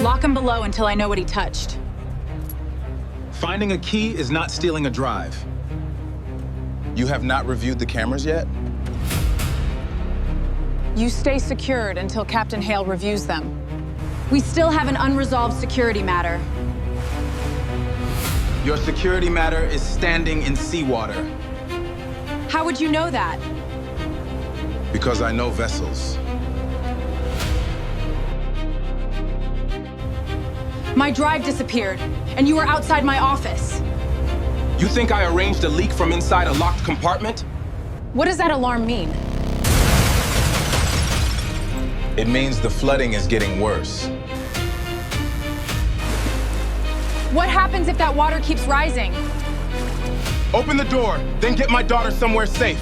Lock him below until I know what he touched. Finding a key is not stealing a drive. You have not reviewed the cameras yet? You stay secured until Captain Hale reviews them. We still have an unresolved security matter. Your security matter is standing in seawater. How would you know that? Because I know vessels. My drive disappeared, and you were outside my office. You think I arranged a leak from inside a locked compartment? What does that alarm mean? It means the flooding is getting worse. What happens if that water keeps rising? Open the door, then get my daughter somewhere safe.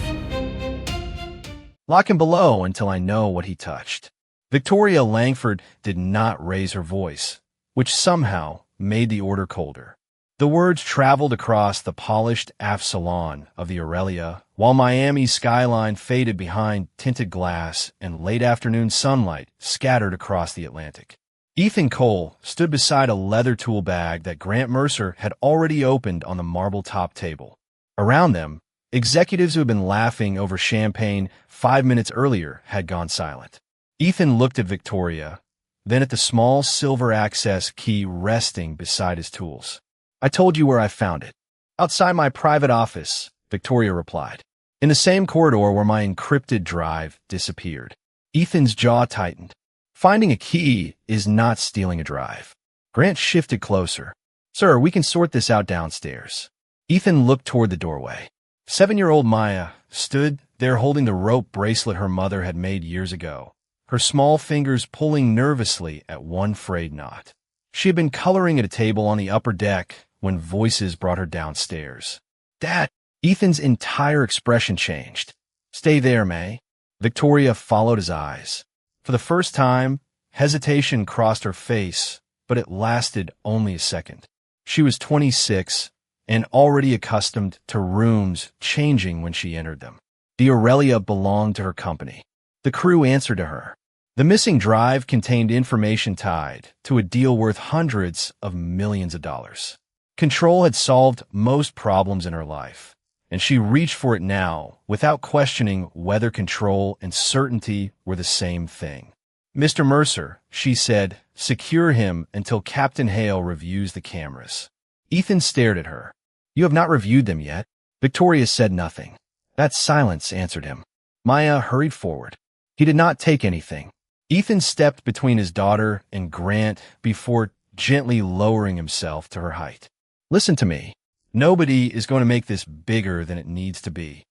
Lock him below until I know what he touched. Victoria Langford did not raise her voice, which somehow made the order colder. The words traveled across the polished aft salon of the Aurelia, while Miami's skyline faded behind tinted glass and late afternoon sunlight scattered across the Atlantic. Ethan Cole stood beside a leather tool bag that Grant Mercer had already opened on the marble-top table. Around them, executives who had been laughing over champagne 5 minutes earlier had gone silent. Ethan looked at Victoria, then at the small silver access key resting beside his tools. "I told you where I found it. Outside my private office," Victoria replied, "in the same corridor where my encrypted drive disappeared." Ethan's jaw tightened. Finding a key is not stealing a drive. Grant shifted closer. "Sir, we can sort this out downstairs." Ethan looked toward the doorway. 7-year-old Maya stood there holding the rope bracelet her mother had made years ago, her small fingers pulling nervously at one frayed knot. She had been coloring at a table on the upper deck when voices brought her downstairs. "Dad!" Ethan's entire expression changed. "Stay there, May." Victoria followed his eyes. For the first time, hesitation crossed her face, but it lasted only a second. She was 26 and already accustomed to rooms changing when she entered them. The Aurelia belonged to her company. The crew answered to her. The missing drive contained information tied to a deal worth hundreds of millions of dollars. Control had solved most problems in her life, and she reached for it now without questioning whether control and certainty were the same thing. "Mr. Mercer," she said, "secure him until Captain Hale reviews the cameras." Ethan stared at her. "You have not reviewed them yet." Victoria said nothing. That silence answered him. Maya hurried forward. He did not take anything. Ethan stepped between his daughter and Grant before gently lowering himself to her height. "Listen to me. Nobody is going to make this bigger than it needs to be.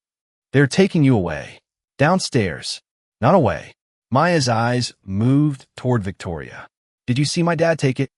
They're taking you away. Downstairs. Not away." Maya's eyes moved toward Victoria. "Did you see my dad take it?"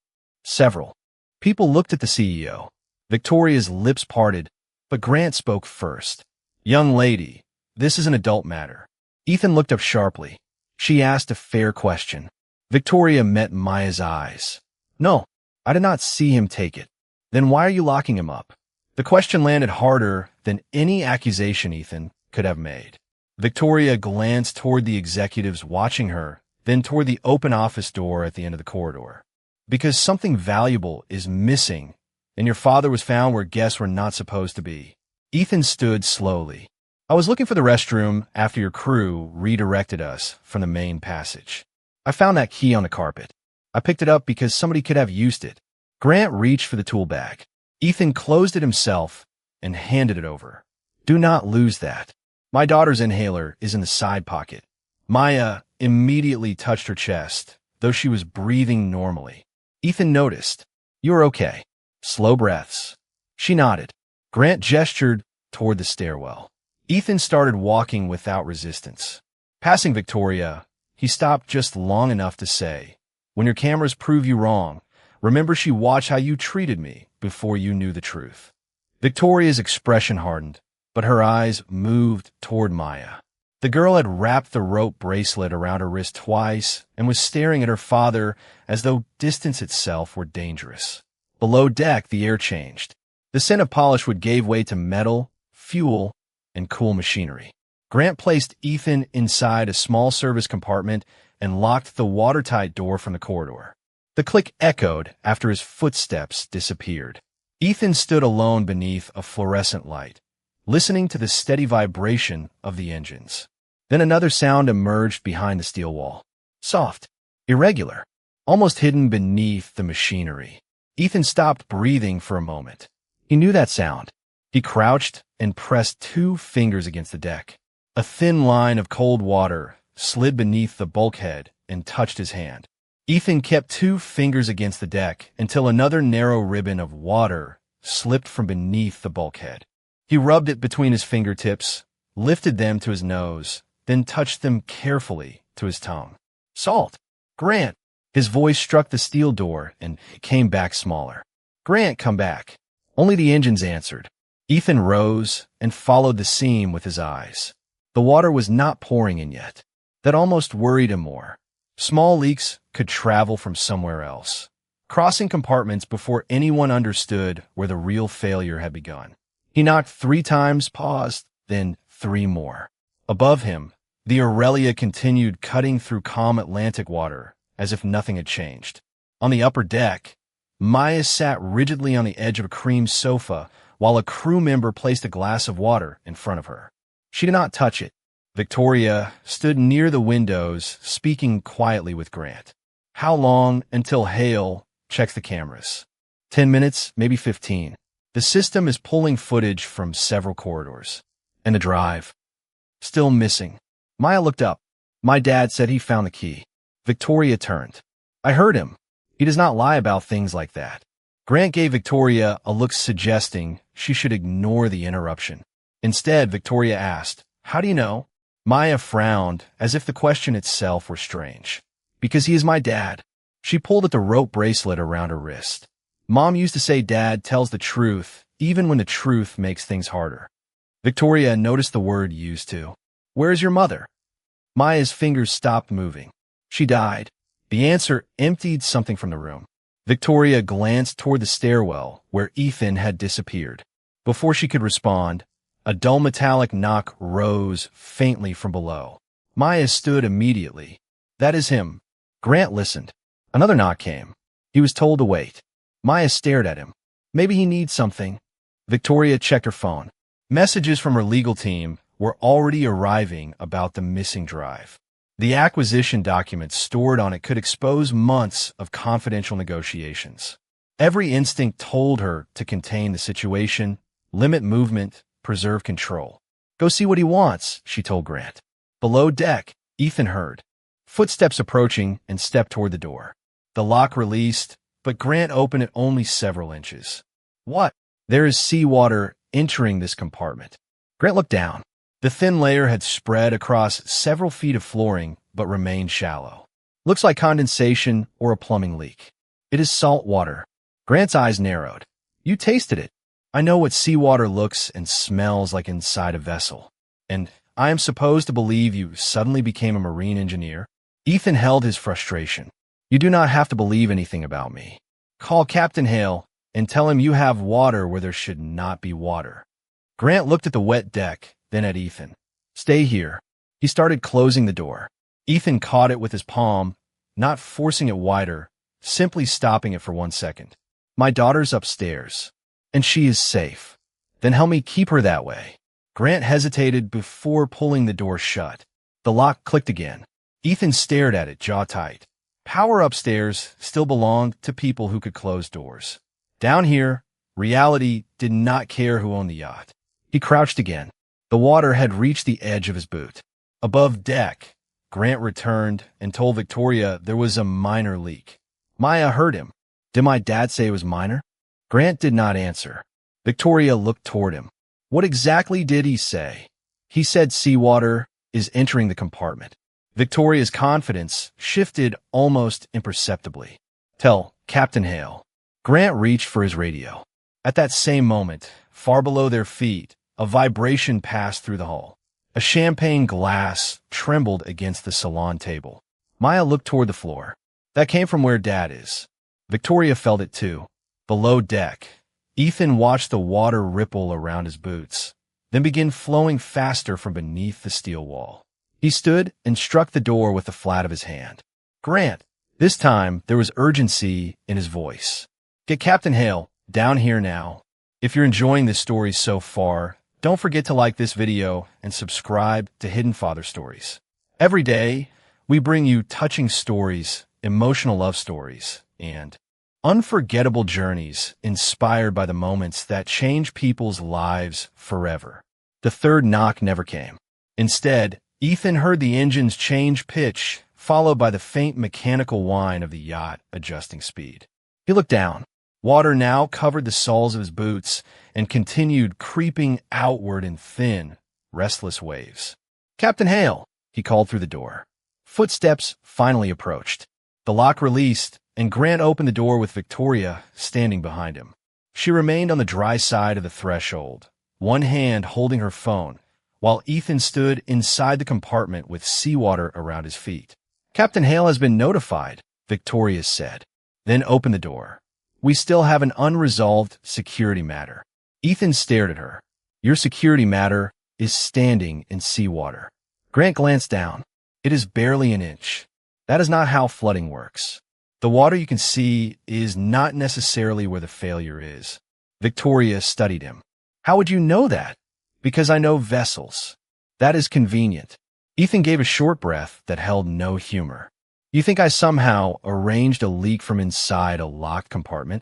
Several people looked at the CEO. Victoria's lips parted, but Grant spoke first. "Young lady, this is an adult matter." Ethan looked up sharply. She asked a fair question. Victoria met Maya's eyes. "No, I did not see him take it." "Then why are you locking him up?" The question landed harder than any accusation Ethan could have made. Victoria glanced toward the executives watching her, then toward the open office door at the end of the corridor. "Because something valuable is missing, and your father was found where guests were not supposed to be." Ethan stood slowly. "I was looking for the restroom after your crew redirected us from the main passage. I found that key on the carpet. I picked it up because somebody could have used it." Grant reached for the tool bag. Ethan closed it himself and handed it over. "Do not lose that. My daughter's inhaler is in the side pocket." Maya immediately touched her chest, though she was breathing normally. Ethan noticed. "You're okay." Slow breaths. She nodded. Grant gestured toward the stairwell. Ethan started walking without resistance. Passing Victoria, he stopped just long enough to say, "When your cameras prove you wrong, remember she watched how you treated me before you knew the truth." Victoria's expression hardened, but her eyes moved toward Maya. The girl had wrapped the rope bracelet around her wrist twice and was staring at her father as though distance itself were dangerous. Below deck, the air changed. The scent of polish wood gave way to metal, fuel, and cool machinery. Grant placed Ethan inside a small service compartment and locked the watertight door from the corridor. The click echoed after his footsteps disappeared. Ethan stood alone beneath a fluorescent light, listening to the steady vibration of the engines. Then another sound emerged behind the steel wall. Soft, irregular, almost hidden beneath the machinery. Ethan stopped breathing for a moment. He knew that sound. He crouched and pressed 2 fingers against the deck. A thin line of cold water slid beneath the bulkhead and touched his hand. Ethan kept 2 fingers against the deck until another narrow ribbon of water slipped from beneath the bulkhead. He rubbed it between his fingertips, lifted them to his nose, then touched them carefully to his tongue. Salt! Grant! His voice struck the steel door and came back smaller. Grant, come back. Only the engines answered. Ethan rose and followed the seam with his eyes. The water was not pouring in yet. That almost worried him more. Small leaks could travel from somewhere else, crossing compartments before anyone understood where the real failure had begun. He knocked 3 times, paused, then 3 more. Above him, the Aurelia continued cutting through calm Atlantic water as if nothing had changed. On the upper deck, Maya sat rigidly on the edge of a cream sofa while a crew member placed a glass of water in front of her. She did not touch it. Victoria stood near the windows, speaking quietly with Grant. How long until Hale checks the cameras? 10 minutes, maybe 15. The system is pulling footage from several corridors. And the drive. Still missing. Maya looked up. My dad said he found the key. Victoria turned. I heard him. He does not lie about things like that. Grant gave Victoria a look suggesting she should ignore the interruption. Instead, Victoria asked, How do you know? Maya frowned, as if the question itself were strange. Because he is my dad. She pulled at the rope bracelet around her wrist. Mom used to say Dad tells the truth, even when the truth makes things harder. Victoria noticed the word used to. Where is your mother? Maya's fingers stopped moving. She died. The answer emptied something from the room. Victoria glanced toward the stairwell where Ethan had disappeared. Before she could respond, a dull metallic knock rose faintly from below. Maya stood immediately. That is him. Grant listened. Another knock came. He was told to wait. Maya stared at him. Maybe he needs something. Victoria checked her phone. Messages from her legal team were already arriving about the missing drive. The acquisition documents stored on it could expose months of confidential negotiations. Every instinct told her to contain the situation, limit movement, preserve control. Go see what he wants, she told Grant. Below deck, Ethan heard footsteps approaching and stepped toward the door. The lock released, but Grant opened it only several inches. What? There is seawater entering this compartment. Grant looked down. The thin layer had spread across several feet of flooring, but remained shallow. Looks like condensation or a plumbing leak. It is salt water. Grant's eyes narrowed. You tasted it. I know what seawater looks and smells like inside a vessel. And I am supposed to believe you suddenly became a marine engineer? Ethan held his frustration. You do not have to believe anything about me. Call Captain Hale and tell him you have water where there should not be water. Grant looked at the wet deck, then at Ethan. Stay here. He started closing the door. Ethan caught it with his palm, not forcing it wider, simply stopping it for 1 second. My daughter's upstairs, and she is safe. Then help me keep her that way. Grant hesitated before pulling the door shut. The lock clicked again. Ethan stared at it, jaw tight. Power upstairs still belonged to people who could close doors. Down here, reality did not care who owned the yacht. He crouched again. The water had reached the edge of his boot. Above deck, Grant returned and told Victoria there was a minor leak. Maya heard him. Did my dad say it was minor? Grant did not answer. Victoria looked toward him. What exactly did he say? He said seawater is entering the compartment. Victoria's confidence shifted almost imperceptibly. Tell Captain Hale. Grant reached for his radio. At that same moment, far below their feet, a vibration passed through the hull. A champagne glass trembled against the salon table. Maya looked toward the floor. That came from where Dad is. Victoria felt it too. Below deck, Ethan watched the water ripple around his boots, then begin flowing faster from beneath the steel wall. He stood and struck the door with the flat of his hand. Grant, This time, there was urgency in his voice. Get Captain Hale down here now. If you're enjoying this story so far, don't forget to like this video and subscribe to Hidden Father Stories. Every day, we bring you touching stories, emotional love stories, and unforgettable journeys inspired by the moments that change people's lives forever. The third knock never came. Instead, Ethan heard the engines change pitch, followed by the faint mechanical whine of the yacht adjusting speed. He looked down. Water now covered the soles of his boots and continued creeping outward in thin, restless waves. Captain Hale, he called through the door. Footsteps finally approached. The lock released, and Grant opened the door with Victoria standing behind him. She remained on the dry side of the threshold, one hand holding her phone, while Ethan stood inside the compartment with seawater around his feet. Captain Hale has been notified, Victoria said, then opened the door. We still have an unresolved security matter. Ethan stared at her. Your security matter is standing in seawater. Grant glanced down. It is barely an inch. That is not how flooding works. The water you can see is not necessarily where the failure is. Victoria studied him. How would you know that? Because I know vessels. That is convenient. Ethan gave a short breath that held no humor. You think I somehow arranged a leak from inside a locked compartment?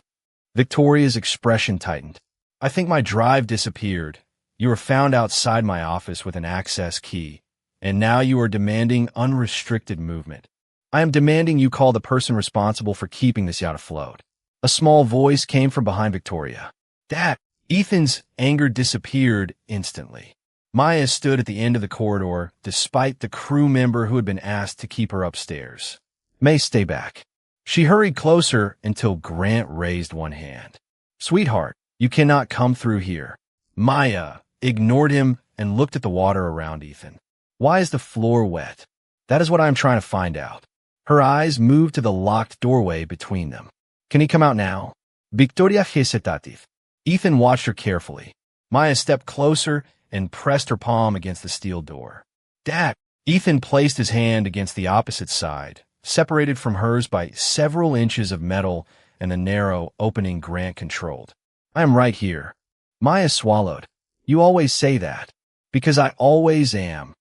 Victoria's expression tightened. I think my drive disappeared. You were found outside my office with an access key, and now you are demanding unrestricted movement. I am demanding you call the person responsible for keeping this yacht afloat. A small voice came from behind Victoria. Dad! Ethan's anger disappeared instantly. Maya stood at the end of the corridor, despite the crew member who had been asked to keep her upstairs. May, stay back. She hurried closer until Grant raised one hand. Sweetheart, you cannot come through here. Maya ignored him and looked at the water around Ethan. Why is the floor wet? That is what I am trying to find out. Her eyes moved to the locked doorway between them. Can he come out now? Victoria hesitative. Ethan watched her carefully. Maya stepped closer and pressed her palm against the steel door. Dad! Ethan placed his hand against the opposite side, separated from hers by several inches of metal and the narrow opening Grant controlled. I am right here. Maya swallowed. You always say that. Because I always am.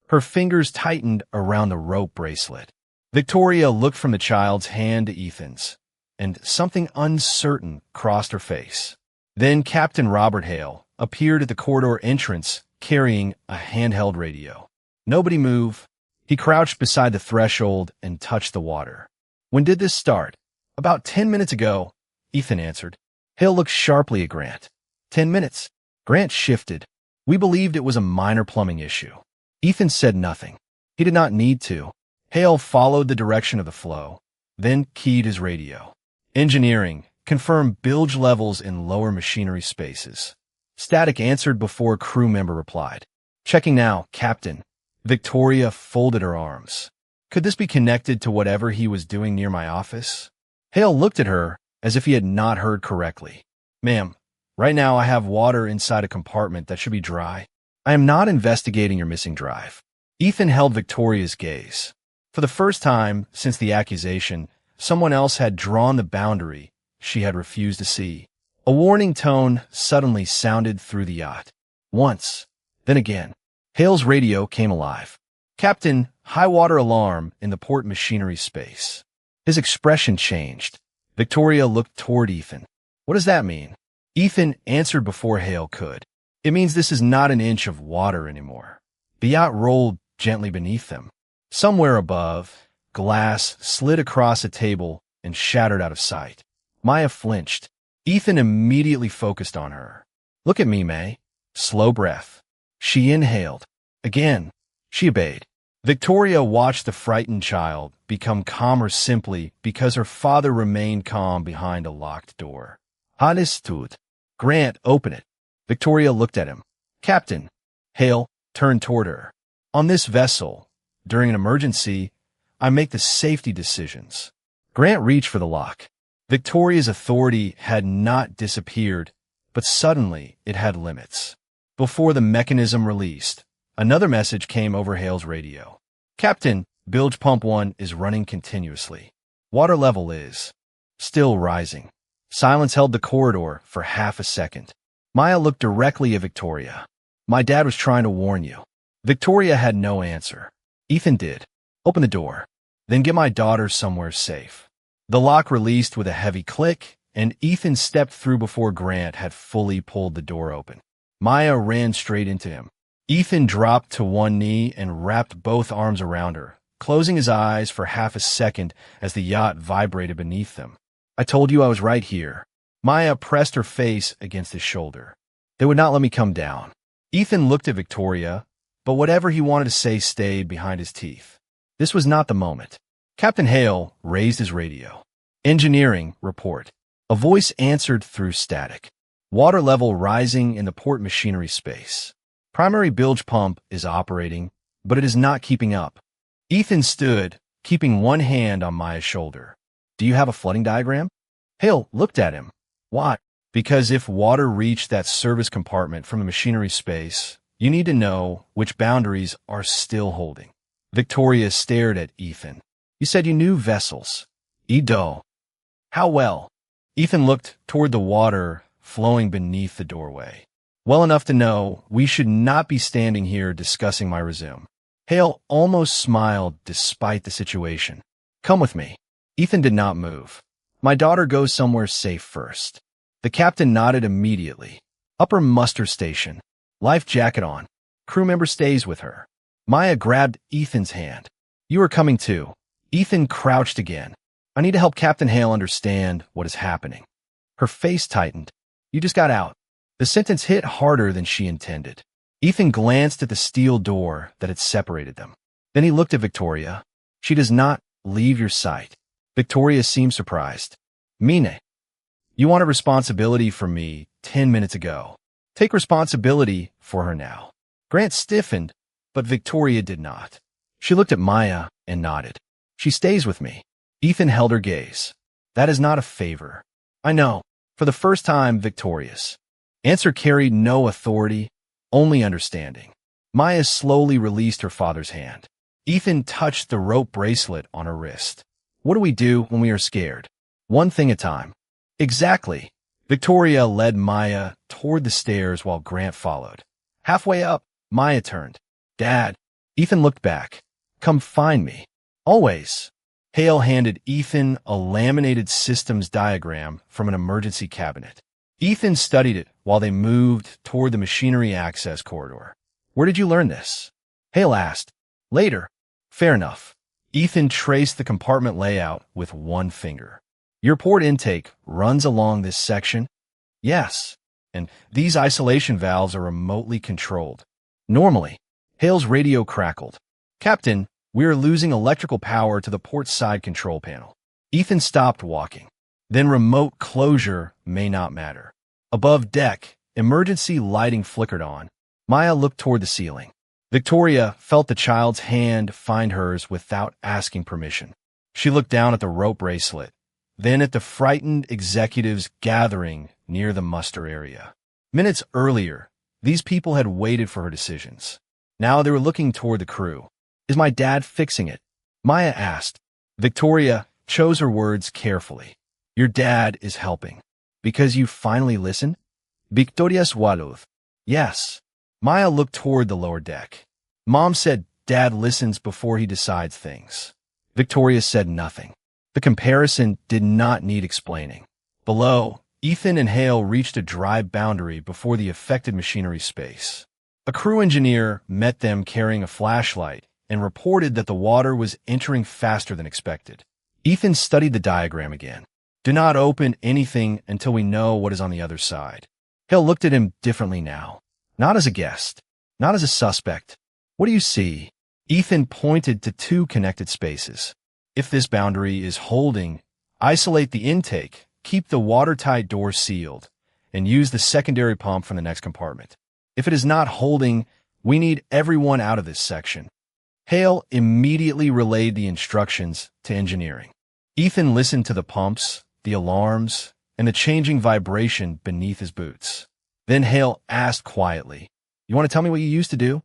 Her fingers tightened around the rope bracelet. Victoria looked from the child's hand to Ethan's, and something uncertain crossed her face. Then Captain Robert Hale appeared at the corridor entrance carrying a handheld radio. Nobody move. He crouched beside the threshold and touched the water. When did this start? About 10 minutes ago, Ethan answered. Hale looked sharply at Grant. 10 minutes. Grant shifted. We believed it was a minor plumbing issue. Ethan said nothing. He did not need to. Hale followed the direction of the flow, then keyed his radio. Engineering, confirm bilge levels in lower machinery spaces. Static answered before a crew member replied. Checking now, Captain. Victoria folded her arms. Could this be connected to whatever he was doing near my office? Hale looked at her as if he had not heard correctly. Ma'am, right now I have water inside a compartment that should be dry. I am not investigating your missing drive. Ethan held Victoria's gaze. For the first time since the accusation, someone else had drawn the boundary she had refused to see. A warning tone suddenly sounded through the yacht. Once, then again. Hale's radio came alive. Captain, high water alarm in the port machinery space. His expression changed. Victoria looked toward Ethan. What does that mean? Ethan answered before Hale could. It means this is not an inch of water anymore. The yacht rolled gently beneath them. Somewhere above, glass slid across a table and shattered out of sight. Maya flinched. Ethan immediately focused on her. Look at me, May. Slow breath. She inhaled. Again. She obeyed. Victoria watched the frightened child become calmer simply because her father remained calm behind a locked door. Alles tut. Grant, open it. Victoria looked at him. Captain. Hale turned toward her. On this vessel, during an emergency, I make the safety decisions. Grant reached for the lock. Victoria's authority had not disappeared, but suddenly it had limits. Before the mechanism released, another message came over Hale's radio. Captain, bilge pump 1 is running continuously. Water level is still rising. Silence held the corridor for half a second. Maya looked directly at Victoria. My dad was trying to warn you. Victoria had no answer. Ethan did. Open the door. Then get my daughter somewhere safe. The lock released with a heavy click, and Ethan stepped through before Grant had fully pulled the door open. Maya ran straight into him. Ethan dropped to one knee and wrapped both arms around her, closing his eyes for half a second as the yacht vibrated beneath them. I told you I was right here. Maya pressed her face against his shoulder. They would not let me come down. Ethan looked at Victoria, but whatever he wanted to say stayed behind his teeth. This was not the moment. Captain Hale raised his radio. Engineering report. A voice answered through static. Water level rising in the port machinery space. Primary bilge pump is operating, but it is not keeping up. Ethan stood, keeping one hand on Maya's shoulder. Do you have a flooding diagram? Hale looked at him. Why? Because if water reached that service compartment from the machinery space, you need to know which boundaries are still holding. Victoria stared at Ethan. You said you knew vessels. Edo. How well? Ethan looked toward the water flowing beneath the doorway. Well enough to know we should not be standing here discussing my resume. Hale almost smiled despite the situation. Come with me. Ethan did not move. My daughter goes somewhere safe first. The captain nodded immediately. Upper muster station. Life jacket on. Crew member stays with her. Maya grabbed Ethan's hand. You are coming too. Ethan crouched again. I need to help Captain Hale understand what is happening. Her face tightened. You just got out. The sentence hit harder than she intended. Ethan glanced at the steel door that had separated them. Then he looked at Victoria. She does not leave your sight. Victoria seemed surprised. Mine, you wanted responsibility for me 10 minutes ago. Take responsibility for her now. Grant stiffened, but Victoria did not. She looked at Maya and nodded. She stays with me. Ethan held her gaze. That is not a favor. I know. For the first time, victorious. Answer carried no authority, only understanding. Maya slowly released her father's hand. Ethan touched the rope bracelet on her wrist. What do we do when we are scared? One thing at a time. Exactly. Victoria led Maya toward the stairs while Grant followed. Halfway up, Maya turned. Dad. Ethan looked back. Come find me. Always. Hale handed Ethan a laminated systems diagram from an emergency cabinet. Ethan studied it while they moved toward the machinery access corridor. Where did you learn this? Hale asked. Later. Fair enough. Ethan traced the compartment layout with one finger. Your port intake runs along this section? Yes. And these isolation valves are remotely controlled. Normally. Hale's radio crackled. Captain, we are losing electrical power to the port side control panel. Ethan stopped walking. Then remote closure may not matter. Above deck, emergency lighting flickered on. Maya looked toward the ceiling. Victoria felt the child's hand find hers without asking permission. She looked down at the rope bracelet, then at the frightened executives gathering near the muster area. Minutes earlier, these people had waited for her decisions. Now they were looking toward the crew. Is my dad fixing it? Maya asked. Victoria chose her words carefully. Your dad is helping. Because you finally listened? Victoria swallowed. Yes. Maya looked toward the lower deck. Mom said Dad listens before he decides things. Victoria said nothing. The comparison did not need explaining. Below, Ethan and Hale reached a dry boundary before the affected machinery space. A crew engineer met them carrying a flashlight and reported that the water was entering faster than expected. Ethan studied the diagram again. Do not open anything until we know what is on the other side. Hale looked at him differently now. Not as a guest. Not as a suspect. What do you see? Ethan pointed to two connected spaces. If this boundary is holding, isolate the intake, keep the watertight door sealed, and use the secondary pump from the next compartment. If it is not holding, we need everyone out of this section. Hale immediately relayed the instructions to engineering. Ethan listened to the pumps, the alarms, and the changing vibration beneath his boots. Then Hale asked quietly, You want to tell me what you used to do?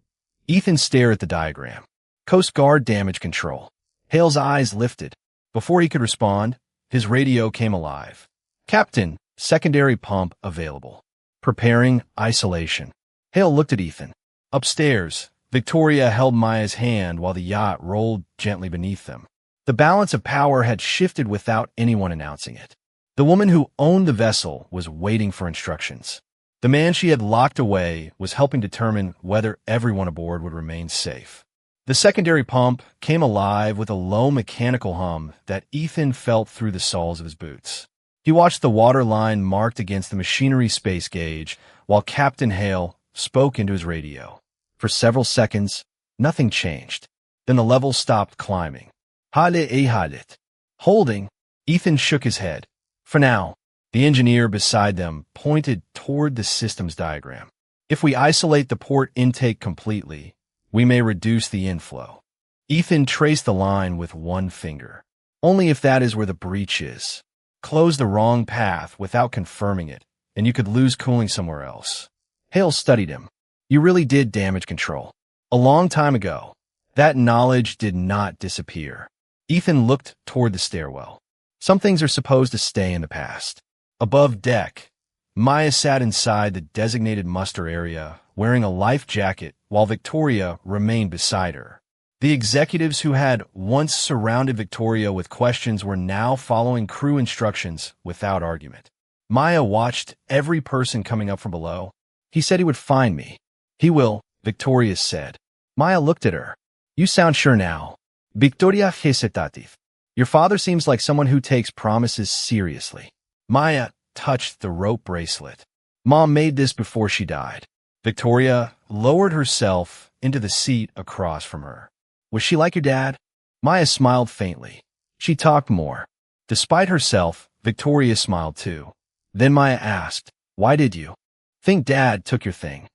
Ethan stared at the diagram. Coast Guard damage control. Hale's eyes lifted. Before he could respond, his radio came alive. Captain, secondary pump available. Preparing isolation. Hale looked at Ethan. Upstairs, Victoria held Maya's hand while the yacht rolled gently beneath them. The balance of power had shifted without anyone announcing it. The woman who owned the vessel was waiting for instructions. The man she had locked away was helping determine whether everyone aboard would remain safe. The secondary pump came alive with a low mechanical hum that Ethan felt through the soles of his boots. He watched the water line marked against the machinery space gauge while Captain Hale spoke into his radio. For several seconds, nothing changed. Then the level stopped climbing. Halit. Holding, Ethan shook his head. For now, the engineer beside them pointed toward the systems diagram. If we isolate the port intake completely, we may reduce the inflow. Ethan traced the line with one finger. Only if that is where the breach is. Close the wrong path without confirming it, and you could lose cooling somewhere else. Hale studied him. You really did damage control. A long time ago. That knowledge did not disappear. Ethan looked toward the stairwell. Some things are supposed to stay in the past. Above deck, Maya sat inside the designated muster area, wearing a life jacket, while Victoria remained beside her. The executives who had once surrounded Victoria with questions were now following crew instructions without argument. Maya watched every person coming up from below. He said he would find me. He will, Victoria said. Maya looked at her. You sound sure now. Victoria hesitative. Your father seems like someone who takes promises seriously. Maya touched the rope bracelet. Mom made this before she died. Victoria lowered herself into the seat across from her. Was she like your dad? Maya smiled faintly. She talked more. Despite herself, Victoria smiled too. Then Maya asked, why did you think Dad took your thing?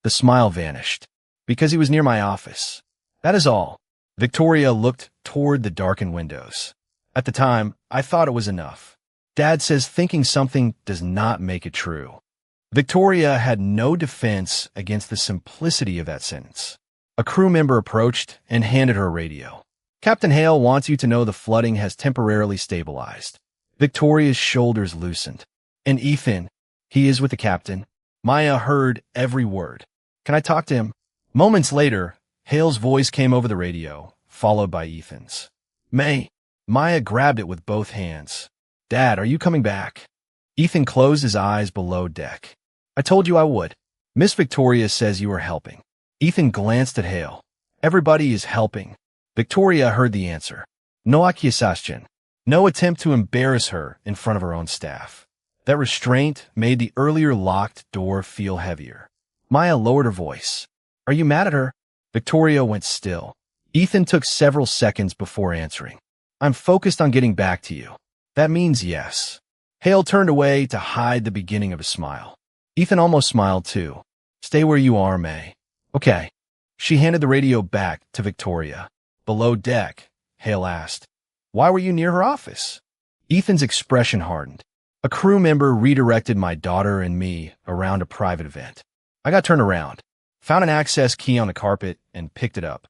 The smile vanished. Because he was near my office. That is all. Victoria looked toward the darkened windows. At the time, I thought it was enough. Dad says thinking something does not make it true. Victoria had no defense against the simplicity of that sentence. A crew member approached and handed her a radio. Captain Hale wants you to know the flooding has temporarily stabilized. Victoria's shoulders loosened. And Ethan, he is with the captain. Maya heard every word. Can I talk to him? Moments later, Hale's voice came over the radio, followed by Ethan's. May. Maya grabbed it with both hands. Dad, are you coming back? Ethan closed his eyes below deck. I told you I would. Miss Victoria says you are helping. Ethan glanced at Hale. Everybody is helping. Victoria heard the answer. No accusation. No attempt to embarrass her in front of her own staff. That restraint made the earlier locked door feel heavier. Maya lowered her voice. Are you mad at her? Victoria went still. Ethan took several seconds before answering. I'm focused on getting back to you. That means yes. Hale turned away to hide the beginning of a smile. Ethan almost smiled too. Stay where you are, May. Okay. She handed the radio back to Victoria. Below deck, Hale asked, why were you near her office? Ethan's expression hardened. A crew member redirected my daughter and me around a private event. I got turned around, found an access key on the carpet, and picked it up.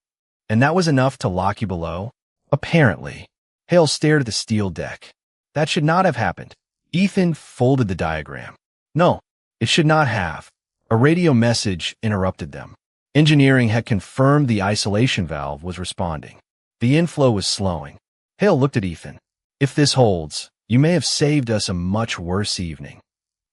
And that was enough to lock you below? Apparently. Hale stared at the steel deck. That should not have happened. Ethan folded the diagram. No, it should not have. A radio message interrupted them. Engineering had confirmed the isolation valve was responding. The inflow was slowing. Hale looked at Ethan. If this holds, you may have saved us a much worse evening.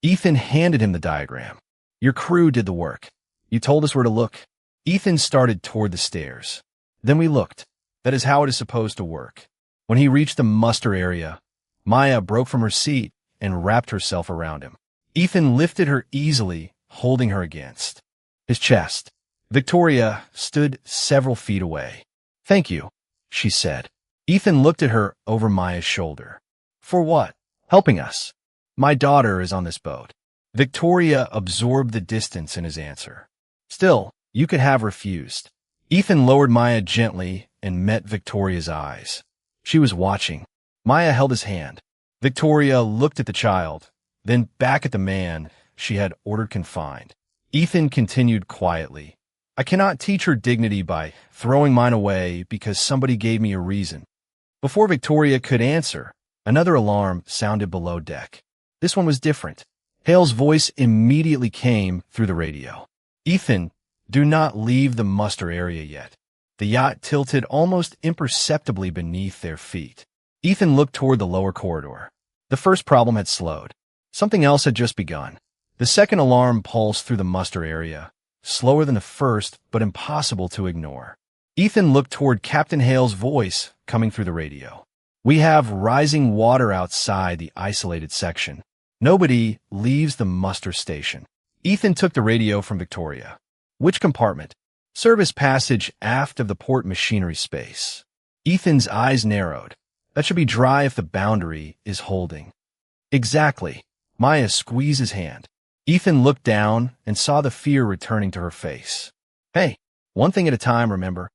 Ethan handed him the diagram. Your crew did the work. You told us where to look. Ethan started toward the stairs. Then we looked. That is how it is supposed to work. When he reached the muster area, Maya broke from her seat and wrapped herself around him. Ethan lifted her easily, holding her against his chest. Victoria stood several feet away. Thank you, she said. Ethan looked at her over Maya's shoulder. For what? Helping us. My daughter is on this boat. Victoria absorbed the distance in his answer. Still, you could have refused. Ethan lowered Maya gently and met Victoria's eyes. She was watching. Maya held his hand. Victoria looked at the child, then back at the man she had ordered confined. Ethan continued quietly. I cannot teach her dignity by throwing mine away because somebody gave me a reason. Before Victoria could answer, another alarm sounded below deck. This one was different. Hale's voice immediately came through the radio. Ethan, do not leave the muster area yet. The yacht tilted almost imperceptibly beneath their feet. Ethan looked toward the lower corridor. The first problem had slowed. Something else had just begun. The second alarm pulsed through the muster area, slower than the first, but impossible to ignore. Ethan looked toward Captain Hale's voice coming through the radio. We have rising water outside the isolated section. Nobody leaves the muster station. Ethan took the radio from Victoria. Which compartment? Service passage aft of the port machinery space. Ethan's eyes narrowed. That should be dry if the boundary is holding. Exactly. Maya squeezed his hand. Ethan looked down and saw the fear returning to her face. Hey, one thing at a time, remember?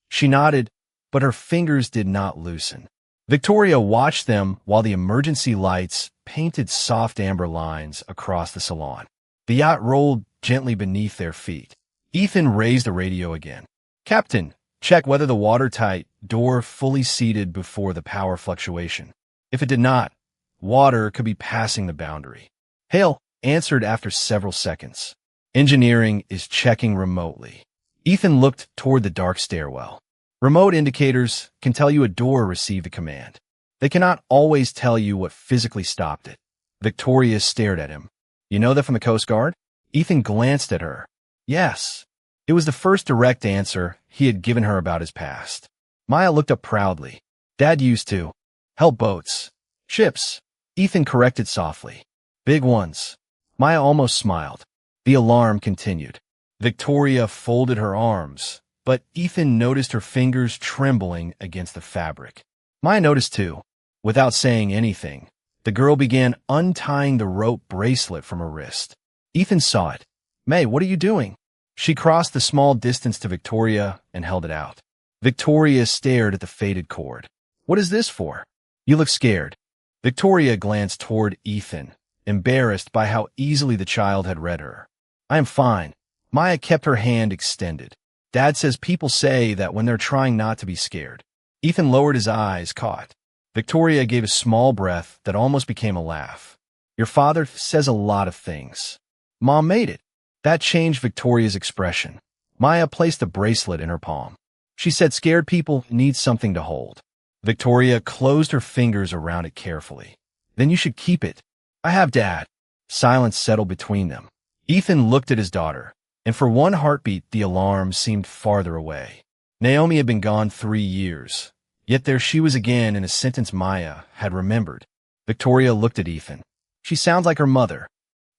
She nodded, but her fingers did not loosen. Victoria watched them while the emergency lights painted soft amber lines across the salon. The yacht rolled gently beneath their feet. Ethan raised the radio again. Captain, check whether the watertight door fully seated before the power fluctuation. If it did not, water could be passing the boundary. Hale answered after several seconds. Engineering is checking remotely. Ethan looked toward the dark stairwell. Remote indicators can tell you a door received a command. They cannot always tell you what physically stopped it. Victoria stared at him. You know that from the Coast Guard? Ethan glanced at her. Yes. It was the first direct answer he had given her about his past. Maya looked up proudly. Dad used to help boats. Ships. Ethan corrected softly. Big ones. Maya almost smiled. The alarm continued. Victoria folded her arms, but Ethan noticed her fingers trembling against the fabric. Maya noticed too. Without saying anything, the girl began untying the rope bracelet from her wrist. Ethan saw it. May, what are you doing? She crossed the small distance to Victoria and held it out. Victoria stared at the faded cord. What is this for? You look scared. Victoria glanced toward Ethan, embarrassed by how easily the child had read her. I am fine. Maya kept her hand extended. Dad says people say that when they're trying not to be scared. Ethan lowered his eyes, caught. Victoria gave a small breath that almost became a laugh. Your father says a lot of things. Mom made it. That changed Victoria's expression. Maya placed the bracelet in her palm. She said scared people need something to hold. Victoria closed her fingers around it carefully. Then you should keep it. I have, Dad. Silence settled between them. Ethan looked at his daughter, and for one heartbeat the alarm seemed farther away. Naomi had been gone 3 years, yet there she was again in a sentence Maya had remembered. Victoria looked at Ethan. She sounds like her mother.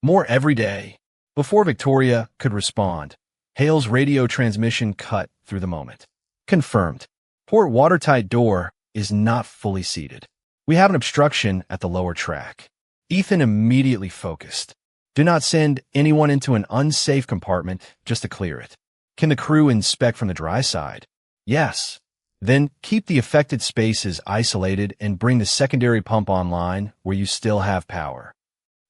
More every day. Before Victoria could respond, Hale's radio transmission cut through the moment. Confirmed. Port watertight door is not fully seated. We have an obstruction at the lower track. Ethan immediately focused. Do not send anyone into an unsafe compartment just to clear it. Can the crew inspect from the dry side? Yes. Then keep the affected spaces isolated and bring the secondary pump online where you still have power.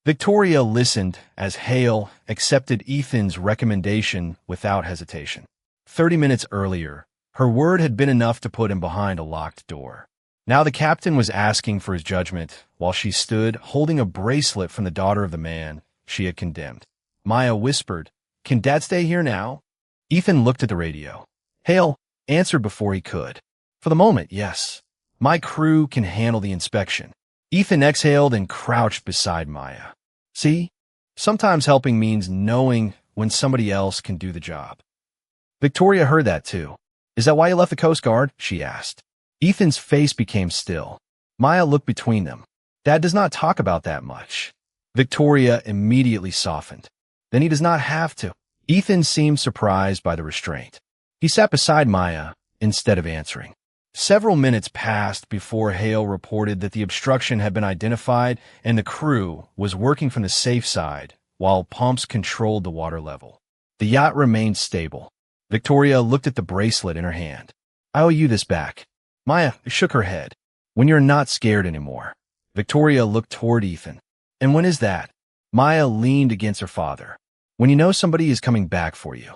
Victoria listened as Hale accepted Ethan's recommendation without hesitation. 30 minutes earlier, her word had been enough to put him behind a locked door. Now the captain was asking for his judgment while she stood holding a bracelet from the daughter of the man she had condemned. Maya whispered, Can Dad stay here now? Ethan looked at the radio. Hale answered before he could. For the moment, yes. My crew can handle the inspection. Ethan exhaled and crouched beside Maya. See? Sometimes helping means knowing when somebody else can do the job. Victoria heard that too. Is that why you left the Coast Guard? She asked. Ethan's face became still. Maya looked between them. Dad does not talk about that much. Victoria immediately softened. Then he does not have to. Ethan seemed surprised by the restraint. He sat beside Maya instead of answering. Several minutes passed before Hale reported that the obstruction had been identified and the crew was working from the safe side while pumps controlled the water level. The yacht remained stable. Victoria looked at the bracelet in her hand. I owe you this back. Maya shook her head. When you're not scared anymore. Victoria looked toward Ethan. And when is that? Maya leaned against her father. When you know somebody is coming back for you.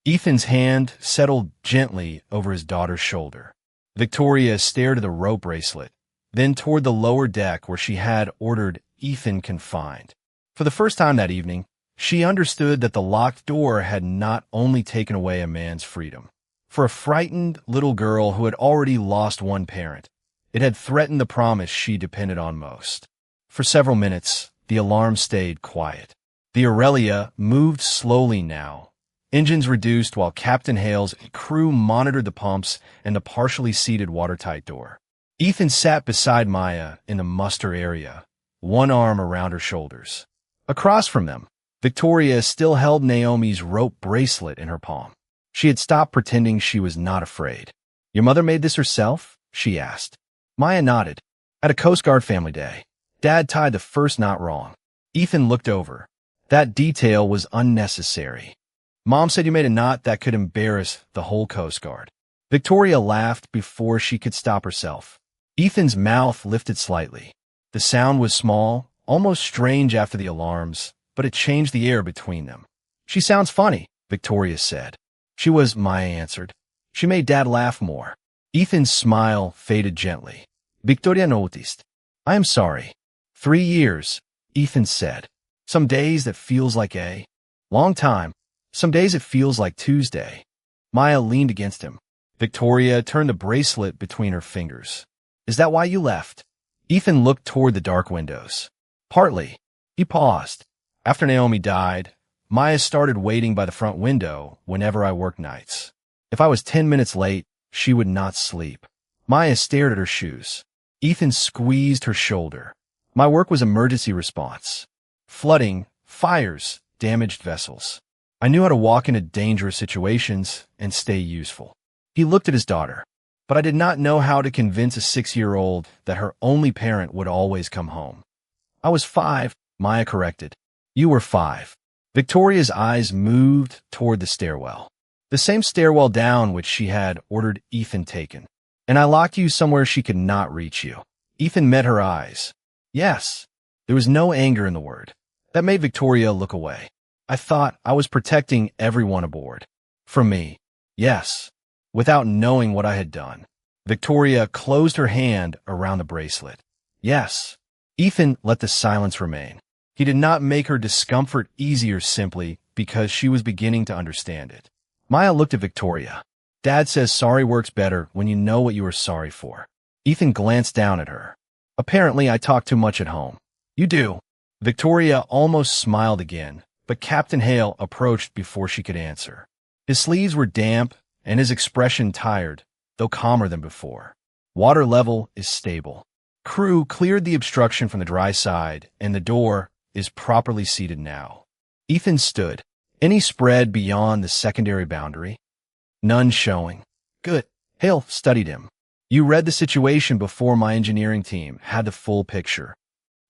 Ethan's hand settled gently over his daughter's shoulder. Victoria stared at the rope bracelet, then toward the lower deck where she had ordered Ethan confined. For the first time that evening, she understood that the locked door had not only taken away a man's freedom. For a frightened little girl who had already lost one parent, it had threatened the promise she depended on most. For several minutes, the alarm stayed quiet. The Aurelia moved slowly now, engines reduced while Captain Hale's crew monitored the pumps and the partially seated watertight door. Ethan sat beside Maya in the muster area, one arm around her shoulders. Across from them, Victoria still held Naomi's rope bracelet in her palm. She had stopped pretending she was not afraid. "Your mother made this herself?" she asked. Maya nodded. "At a Coast Guard family day. Dad tied the first knot wrong." Ethan looked over. That detail was unnecessary. "Mom said you made a knot that could embarrass the whole Coast Guard." Victoria laughed before she could stop herself. Ethan's mouth lifted slightly. The sound was small, almost strange after the alarms, but it changed the air between them. "She sounds funny," Victoria said. "She was," Maya answered. "She made Dad laugh more." Ethan's smile faded gently. "Victoria noticed." "I am sorry." 3 years, Ethan said. "Some days that feels like a long time. Some days it feels like Tuesday." Maya leaned against him. Victoria turned the bracelet between her fingers. "Is that why you left?" Ethan looked toward the dark windows. "Partly." He paused. "After Naomi died, Maya started waiting by the front window whenever I worked nights. If I was 10 minutes late, she would not sleep." Maya stared at her shoes. Ethan squeezed her shoulder. "My work was emergency response. Flooding, fires, damaged vessels. I knew how to walk into dangerous situations and stay useful." He looked at his daughter. "But I did not know how to convince a 6-year-old that her only parent would always come home." "I was 5, Maya corrected. "You were 5. Victoria's eyes moved toward the stairwell. The same stairwell down which she had ordered Ethan taken. "And I locked you somewhere she could not reach you." Ethan met her eyes. "Yes." There was no anger in the word. That made Victoria look away. "I thought I was protecting everyone aboard." "From me." "Yes." Without knowing what I had done. Victoria closed her hand around the bracelet. "Yes." Ethan let the silence remain. He did not make her discomfort easier simply because she was beginning to understand it. Maya looked at Victoria. "Dad says sorry works better when you know what you are sorry for." Ethan glanced down at her. "Apparently I talk too much at home." "You do." Victoria almost smiled again, but Captain Hale approached before she could answer. His sleeves were damp and his expression tired, though calmer than before. "Water level is stable. Crew cleared the obstruction from the dry side, and the door is properly seated now." Ethan stood. "Any spread beyond the secondary boundary?" "None showing." "Good." Hale studied him. "You read the situation before my engineering team had the full picture."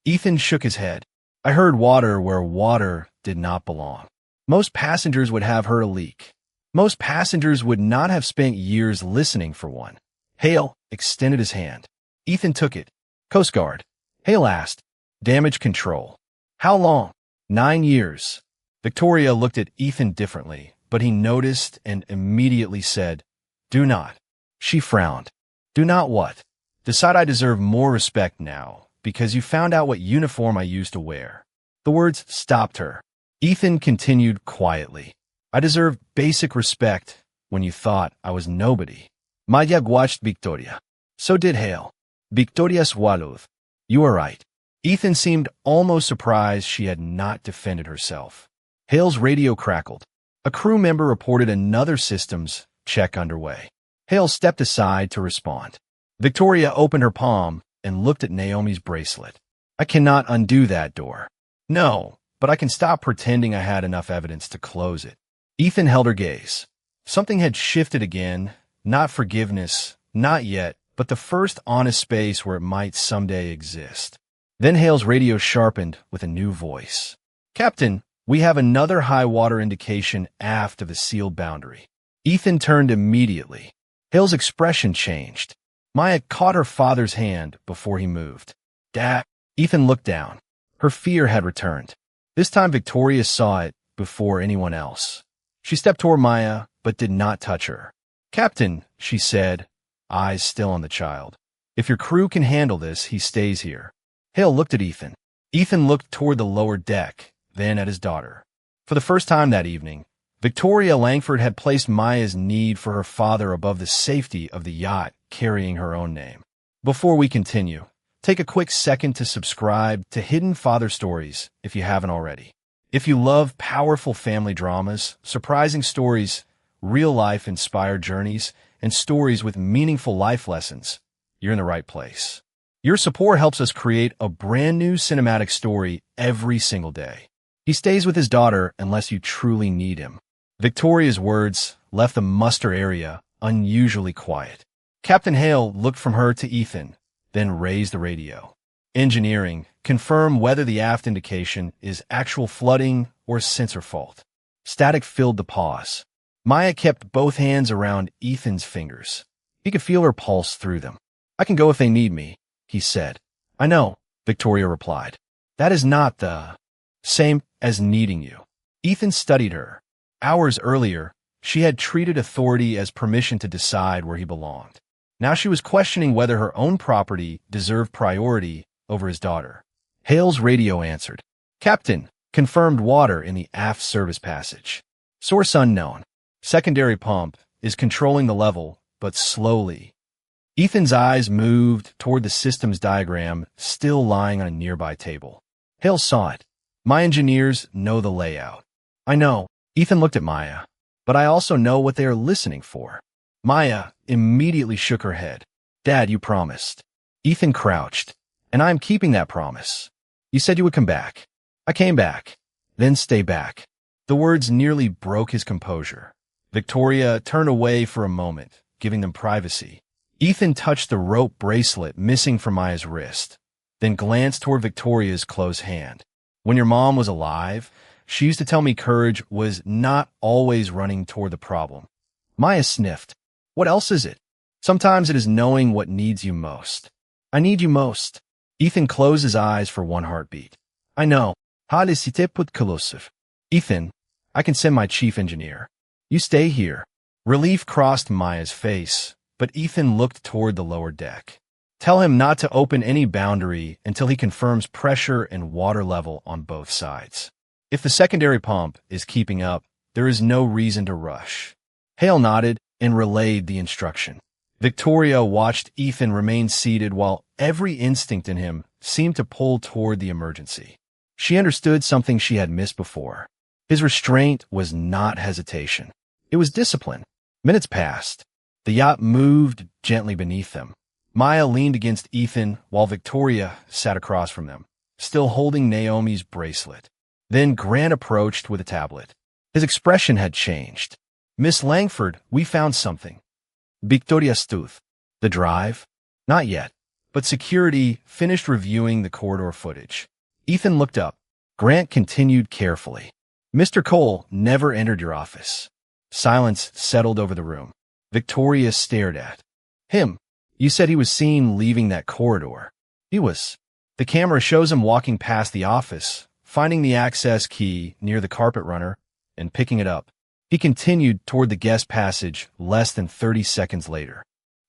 Ethan shook his head. "I heard water where water did not belong. Most passengers would have heard a leak. Most passengers would not have spent years listening for one." Hale extended his hand. Ethan took it. "Coast Guard." Hale asked. "Damage control." "How long?" 9 years. Victoria looked at Ethan differently, but he noticed and immediately said, "Do not." She frowned. "Do not what?" "Decide I deserve more respect now, because you found out what uniform I used to wear." The words stopped her. Ethan continued quietly. "I deserve basic respect when you thought I was nobody." Maya watched Victoria. So did Hale. Victoria swallowed. "You are right." Ethan seemed almost surprised she had not defended herself. Hale's radio crackled. A crew member reported another systems check underway. Hale stepped aside to respond. Victoria opened her palm and looked at Naomi's bracelet. "I cannot undo that door." "No, but I can stop pretending I had enough evidence to close it." Ethan held her gaze. Something had shifted again, not forgiveness, not yet, but the first honest space where it might someday exist. Then Hale's radio sharpened with a new voice. "Captain, we have another high water indication aft of the sealed boundary." Ethan turned immediately. Hale's expression changed. Maya caught her father's hand before he moved. "Dad." Ethan looked down. Her fear had returned. This time Victoria saw it before anyone else. She stepped toward Maya, but did not touch her. "Captain," she said, eyes still on the child. If your crew can handle this, he stays here. Hale looked at Ethan. Ethan looked toward the lower deck, then at his daughter. For the first time that evening, Victoria Langford had placed Maya's need for her father above the safety of the yacht carrying her own name. Before we continue, take a quick second to subscribe to Hidden Father Stories if you haven't already. If you love powerful family dramas, surprising stories, real-life inspired journeys, and stories with meaningful life lessons, you're in the right place. Your support helps us create a brand new cinematic story every single day. He stays with his daughter unless you truly need him. Victoria's words left the muster area unusually quiet. Captain Hale looked from her to Ethan, then raised the radio. Engineering, confirm whether the aft indication is actual flooding or sensor fault. Static filled the pause. Maya kept both hands around Ethan's fingers. He could feel her pulse through them. I can go if they need me, he said. I know, Victoria replied. That is not the same as needing you. Ethan studied her. Hours earlier, she had treated authority as permission to decide where he belonged. Now she was questioning whether her own property deserved priority over his daughter. Hale's radio answered. Captain, confirmed water in the aft service passage. Source unknown. Secondary pump is controlling the level, but slowly. Ethan's eyes moved toward the systems diagram still lying on a nearby table. Hale saw it. My engineers know the layout. I know. Ethan looked at Maya. But I also know what they are listening for. Maya immediately shook her head. Dad, you promised. Ethan crouched. And I am keeping that promise. You said you would come back. I came back. Then stay back. The words nearly broke his composure. Victoria turned away for a moment, giving them privacy. Ethan touched the rope bracelet missing from Maya's wrist, then glanced toward Victoria's closed hand. When your mom was alive, she used to tell me courage was not always running toward the problem. Maya sniffed. What else is it? Sometimes it is knowing what needs you most. I need you most. Ethan closed his eyes for one heartbeat. I know. Ethan, I can send my chief engineer. You stay here. Relief crossed Maya's face, but Ethan looked toward the lower deck. Tell him not to open any boundary until he confirms pressure and water level on both sides. If the secondary pump is keeping up, there is no reason to rush. Hale nodded and relayed the instruction. Victoria watched Ethan remain seated while every instinct in him seemed to pull toward the emergency. She understood something she had missed before. His restraint was not hesitation. It was discipline. Minutes passed. The yacht moved gently beneath them. Maya leaned against Ethan while Victoria sat across from them, still holding Naomi's bracelet. Then Grant approached with a tablet. His expression had changed. Miss Langford, we found something. Victoria Stuth. The drive? Not yet, but security finished reviewing the corridor footage. Ethan looked up. Grant continued carefully. Mr. Cole never entered your office. Silence settled over the room. Victoria stared at him. You said he was seen leaving that corridor. He was. The camera shows him walking past the office, finding the access key near the carpet runner, and picking it up. He continued toward the guest passage less than 30 seconds later.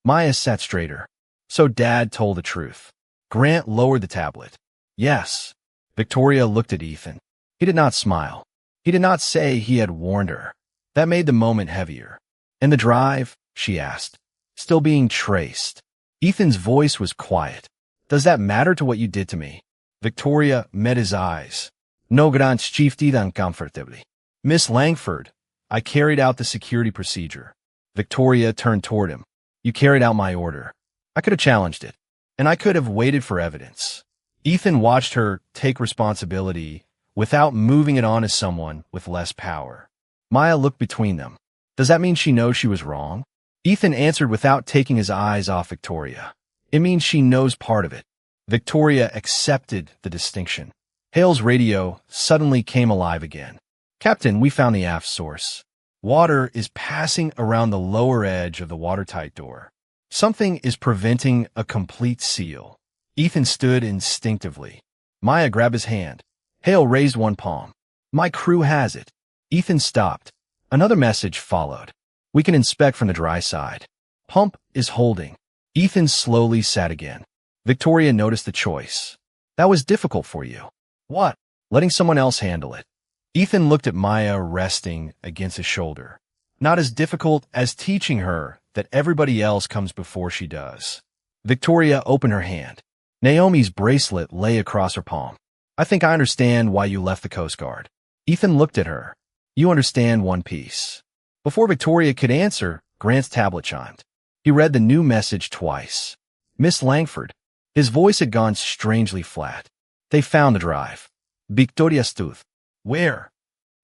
Maya sat straighter. So Dad told the truth. Grant lowered the tablet. Yes. Victoria looked at Ethan. He did not smile. He did not say he had warned her. That made the moment heavier. And the drive? She asked. Still being traced. Ethan's voice was quiet. Does that matter to what you did to me? Victoria met his eyes. No gran skiftidan comfortably. Miss Langford, I carried out the security procedure. Victoria turned toward him. You carried out my order. I could have challenged it. And I could have waited for evidence. Ethan watched her take responsibility without moving it on to someone with less power. Maya looked between them. Does that mean she knows she was wrong? Ethan answered without taking his eyes off Victoria. It means she knows part of it. Victoria accepted the distinction. Hale's radio suddenly came alive again. Captain, we found the aft source. Water is passing around the lower edge of the watertight door. Something is preventing a complete seal. Ethan stood instinctively. Maya grabbed his hand. Hale raised one palm. My crew has it. Ethan stopped. Another message followed. We can inspect from the dry side. Pump is holding. Ethan slowly sat again. Victoria noticed the choice. That was difficult for you. What? Letting someone else handle it. Ethan looked at Maya resting against his shoulder. Not as difficult as teaching her that everybody else comes before she does. Victoria opened her hand. Naomi's bracelet lay across her palm. I think I understand why you left the Coast Guard. Ethan looked at her. You understand one piece. Before Victoria could answer, Grant's tablet chimed. He read the new message twice. Miss Langford. His voice had gone strangely flat. They found the drive. Victoria Stuth. Where?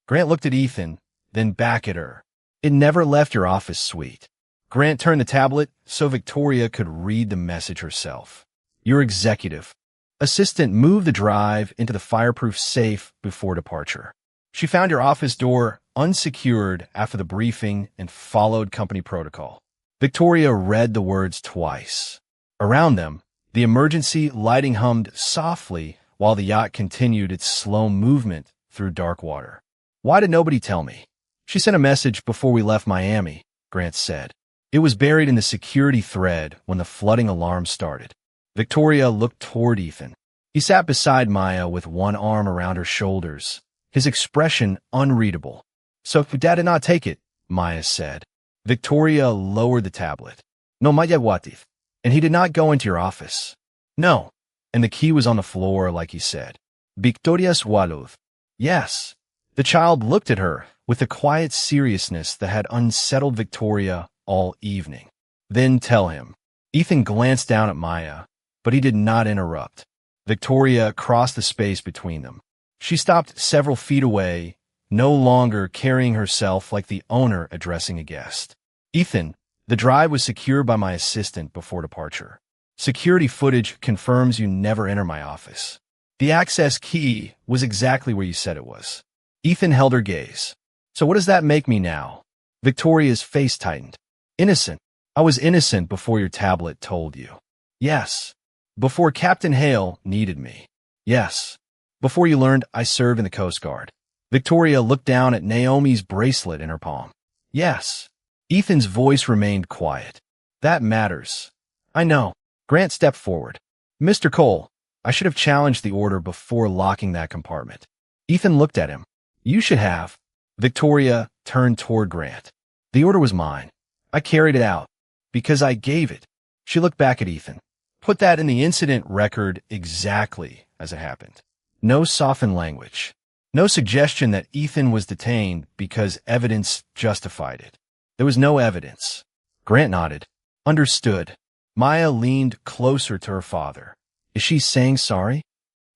Grant looked at Ethan, then back at her. It never left your office suite. Grant turned the tablet so Victoria could read the message herself. Your executive assistant moved the drive into the fireproof safe before departure. She found your office door unsecured after the briefing and followed company protocol. Victoria read the words twice. Around them, the emergency lighting hummed softly while the yacht continued its slow movement through dark water. Why did nobody tell me? She sent a message before we left Miami, Grant said. It was buried in the security thread when the flooding alarm started. Victoria looked toward Ethan. He sat beside Maya with one arm around her shoulders, his expression unreadable. So Dad did not take it, Maya said. Victoria lowered the tablet. No, Maya Watif. And he did not go into your office. No. And the key was on the floor like he said. Victoria swallowed. Yes. The child looked at her with the quiet seriousness that had unsettled Victoria all evening. Then tell him. Ethan glanced down at Maya, but he did not interrupt. Victoria crossed the space between them. She stopped several feet away, no longer carrying herself like the owner addressing a guest. Ethan, the drive was secured by my assistant before departure. Security footage confirms you never enter my office. The access key was exactly where you said it was. Ethan held her gaze. So what does that make me now? Victoria's face tightened. Innocent. I was innocent before your tablet told you. Yes. Before Captain Hale needed me. Yes. Before you learned I served in the Coast Guard. Victoria looked down at Naomi's bracelet in her palm. Yes. Ethan's voice remained quiet. That matters. I know. Grant stepped forward. Mr. Cole, I should have challenged the order before locking that compartment. Ethan looked at him. You should have. Victoria turned toward Grant. The order was mine. I carried it out. Because I gave it. She looked back at Ethan. Put that in the incident record exactly as it happened. No softened language. No suggestion that Ethan was detained because evidence justified it. There was no evidence. Grant nodded. Understood. Maya leaned closer to her father. Is she saying sorry?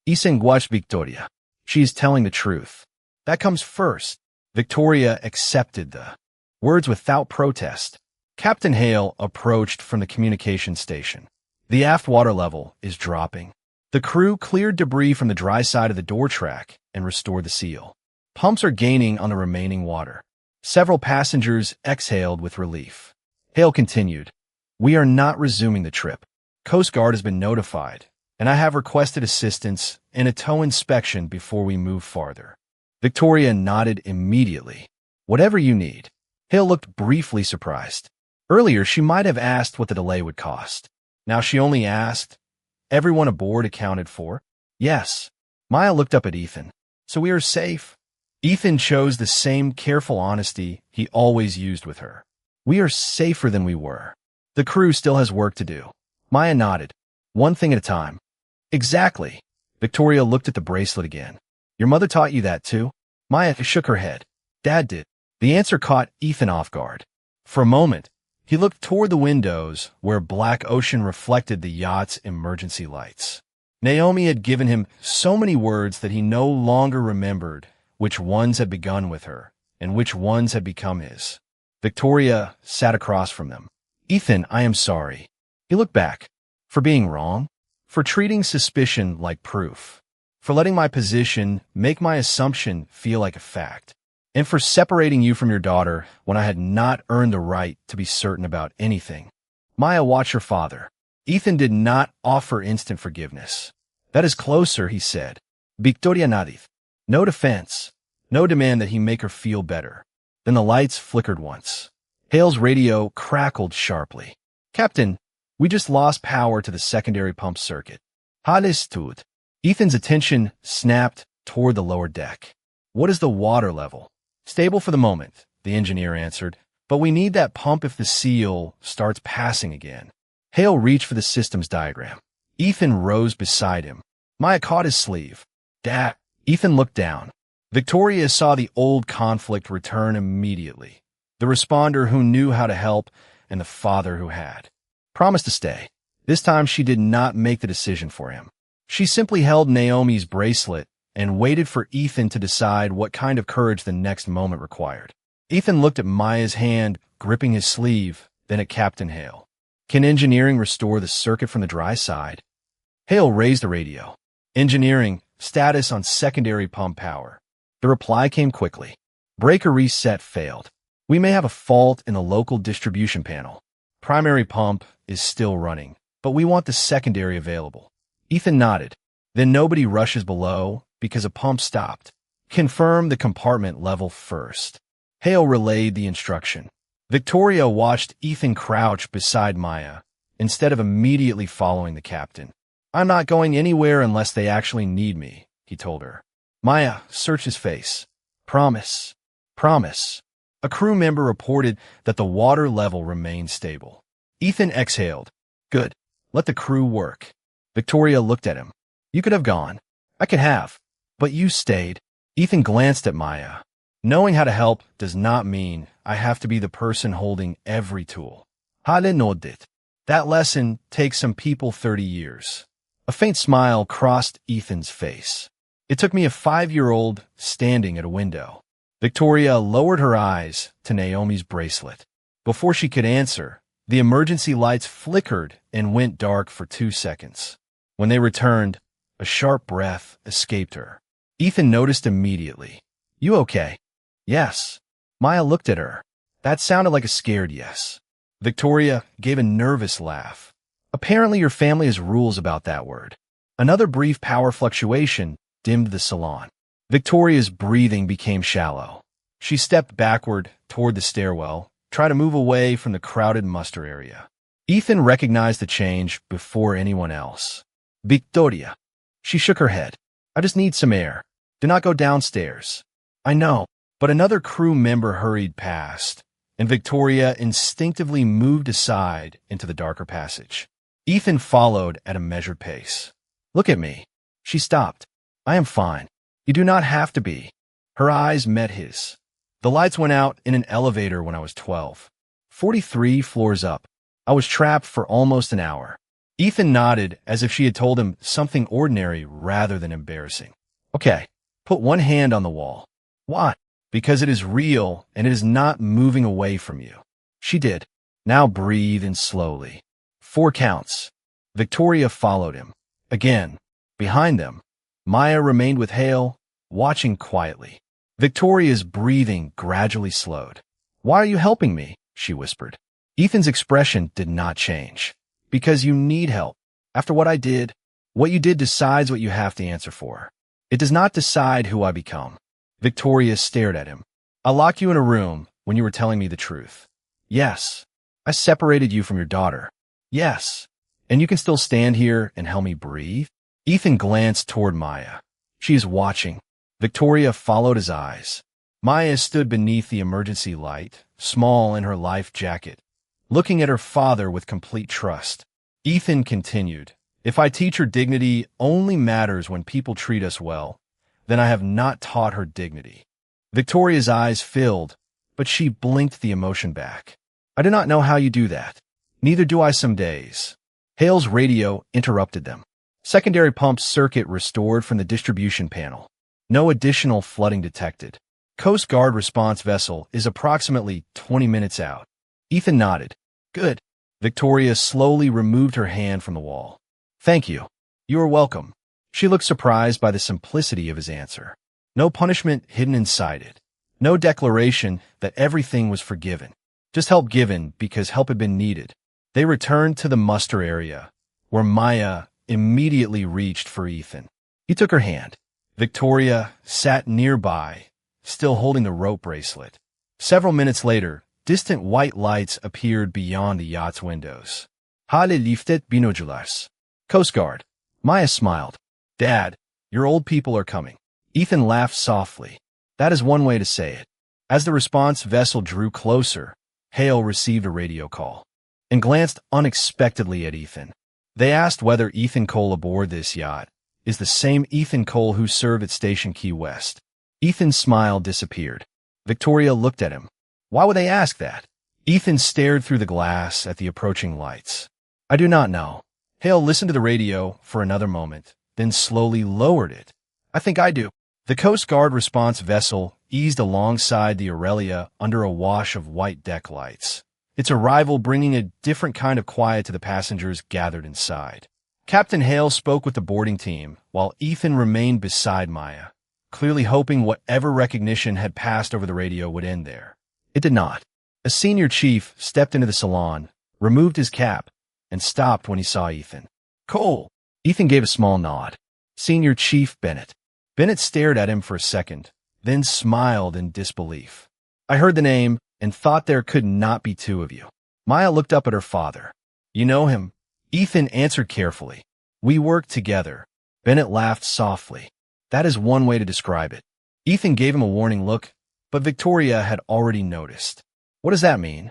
Ethan watched Victoria. She is telling the truth. That comes first. Victoria accepted the words without protest. Captain Hale approached from the communication station. The aft water level is dropping. The crew cleared debris from the dry side of the door track and restored the seal. Pumps are gaining on the remaining water. Several passengers exhaled with relief. Hale continued. We are not resuming the trip. Coast Guard has been notified, and I have requested assistance and a tow inspection before we move farther. Victoria nodded immediately. Whatever you need. Hale looked briefly surprised. Earlier, she might have asked what the delay would cost. Now she only asked, everyone aboard accounted for? Yes. Maya looked up at Ethan. So we are safe? Ethan chose the same careful honesty he always used with her. We are safer than we were. The crew still has work to do. Maya nodded. One thing at a time. Exactly. Victoria looked at the bracelet again. Your mother taught you that too? Maya shook her head. Dad did. The answer caught Ethan off guard. For a moment, he looked toward the windows where black ocean reflected the yacht's emergency lights. Naomi had given him so many words that he no longer remembered which ones had begun with her and which ones had become his. Victoria sat across from them. Ethan, I am sorry. He looked back. For being wrong? For treating suspicion like proof? For letting my position make my assumption feel like a fact? And for separating you from your daughter when I had not earned the right to be certain about anything. Maya watched her father. Ethan did not offer instant forgiveness. That is closer, he said. Victoria nadith. No defense. No demand that he make her feel better. Then the lights flickered once. Hale's radio crackled sharply. Captain, we just lost power to the secondary pump circuit. Alles tut. Ethan's attention snapped toward the lower deck. What is the water level? Stable for the moment, the engineer answered, but we need that pump if the seal starts passing again. Hale reached for the systems diagram. Ethan rose beside him. Maya caught his sleeve. Dad. Ethan looked down. Victoria saw the old conflict return immediately. The responder who knew how to help and the father who had. Promised to stay. This time she did not make the decision for him. She simply held Naomi's bracelet and waited for Ethan to decide what kind of courage the next moment required. Ethan looked at Maya's hand gripping his sleeve, then at Captain Hale. Can engineering restore the circuit from the dry side? Hale raised the radio. Engineering, status on secondary pump power. The reply came quickly. Breaker reset failed. We may have a fault in the local distribution panel. Primary pump is still running, but we want the secondary available. Ethan nodded. Then nobody rushes below because a pump stopped. Confirm the compartment level first. Hale relayed the instruction. Victoria watched Ethan crouch beside Maya, instead of immediately following the captain. I'm not going anywhere unless they actually need me, he told her. Maya searched his face. Promise. Promise. A crew member reported that the water level remained stable. Ethan exhaled. Good. Let the crew work. Victoria looked at him. You could have gone. I could have. But you stayed. Ethan glanced at Maya. Knowing how to help does not mean I have to be the person holding every tool. Hale nodded. That lesson takes some people 30 years. A faint smile crossed Ethan's face. It took me a 5-year-old standing at a window. Victoria lowered her eyes to Naomi's bracelet. Before she could answer, the emergency lights flickered and went dark for 2 seconds. When they returned, a sharp breath escaped her. Ethan noticed immediately. You okay? Yes. Maya looked at her. That sounded like a scared yes. Victoria gave a nervous laugh. Apparently your family has rules about that word. Another brief power fluctuation dimmed the salon. Victoria's breathing became shallow. She stepped backward toward the stairwell, trying to move away from the crowded muster area. Ethan recognized the change before anyone else. Victoria. She shook her head. I just need some air. Do not go downstairs. I know, but another crew member hurried past, and Victoria instinctively moved aside into the darker passage. Ethan followed at a measured pace. Look at me. She stopped. I am fine. You do not have to be. Her eyes met his. The lights went out in an elevator when I was 12. 43 floors up. I was trapped for almost an hour. Ethan nodded as if she had told him something ordinary rather than embarrassing. Okay, put one hand on the wall. Why? Because it is real and it is not moving away from you. She did. Now breathe in slowly. 4 counts. Victoria followed him. Again. Behind them, Maya remained with Hale, watching quietly. Victoria's breathing gradually slowed. Why are you helping me? She whispered. Ethan's expression did not change. Because you need help. After what I did, what you did decides what you have to answer for. It does not decide who I become. Victoria stared at him. I locked you in a room when you were telling me the truth. Yes. I separated you from your daughter. Yes. And you can still stand here and help me breathe? Ethan glanced toward Maya. She is watching. Victoria followed his eyes. Maya stood beneath the emergency light, small in her life jacket, looking at her father with complete trust. Ethan continued, If I teach her dignity only matters when people treat us well, then I have not taught her dignity. Victoria's eyes filled, but she blinked the emotion back. I do not know how you do that. Neither do I some days. Hale's radio interrupted them. Secondary pump circuit restored from the distribution panel. No additional flooding detected. Coast Guard response vessel is approximately 20 minutes out. Ethan nodded. Good. Victoria slowly removed her hand from the wall. Thank you. You are welcome. She looked surprised by the simplicity of his answer. No punishment hidden inside it. No declaration that everything was forgiven. Just help given because help had been needed. They returned to the muster area, where Maya immediately reached for Ethan. He took her hand. Victoria sat nearby, still holding the rope bracelet. Several minutes later, distant white lights appeared beyond the yacht's windows. Hale liftet binoculares. Coast Guard. Maya smiled. Dad, your old people are coming. Ethan laughed softly. That is one way to say it. As the response vessel drew closer, Hale received a radio call and glanced unexpectedly at Ethan. They asked whether Ethan Cole aboard this yacht is the same Ethan Cole who served at Station Key West. Ethan's smile disappeared. Victoria looked at him. Why would they ask that? Ethan stared through the glass at the approaching lights. I do not know. Hale listened to the radio for another moment, then slowly lowered it. I think I do. The Coast Guard response vessel eased alongside the Aurelia under a wash of white deck lights, its arrival bringing a different kind of quiet to the passengers gathered inside. Captain Hale spoke with the boarding team, while Ethan remained beside Maya, clearly hoping whatever recognition had passed over the radio would end there. It did not. A senior chief stepped into the salon, removed his cap, and stopped when he saw Ethan. Cole! Ethan gave a small nod. Senior Chief Bennett. Bennett stared at him for a second, then smiled in disbelief. I heard the name and thought there could not be two of you. Maya looked up at her father. You know him? Ethan answered carefully. We work together. Bennett laughed softly. That is one way to describe it. Ethan gave him a warning look, but Victoria had already noticed. What does that mean?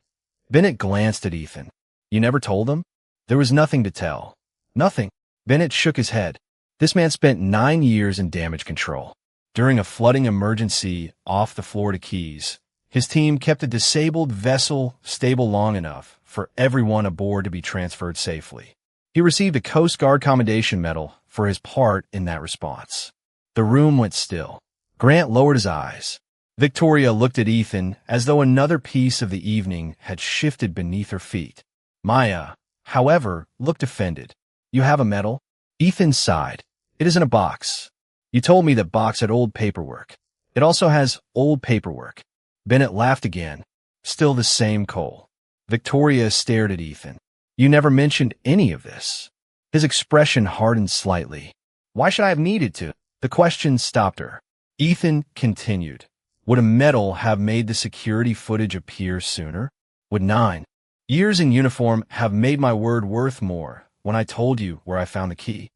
Bennett glanced at Ethan. You never told him? There was nothing to tell. Nothing. Bennett shook his head. This man spent 9 years in damage control. During a flooding emergency off the Florida Keys, his team kept a disabled vessel stable long enough for everyone aboard to be transferred safely. He received a Coast Guard Commendation Medal for his part in that response. The room went still. Grant lowered his eyes. Victoria looked at Ethan as though another piece of the evening had shifted beneath her feet. Maya, however, looked offended. You have a medal? Ethan sighed. It is in a box. You told me that box had old paperwork. It also has old paperwork. Bennett laughed again. Still the same Cole. Victoria stared at Ethan. You never mentioned any of this. His expression hardened slightly. Why should I have needed to? The question stopped her. Ethan continued. Would a medal have made the security footage appear sooner? Would 9 years in uniform have made my word worth more when I told you where I found the key?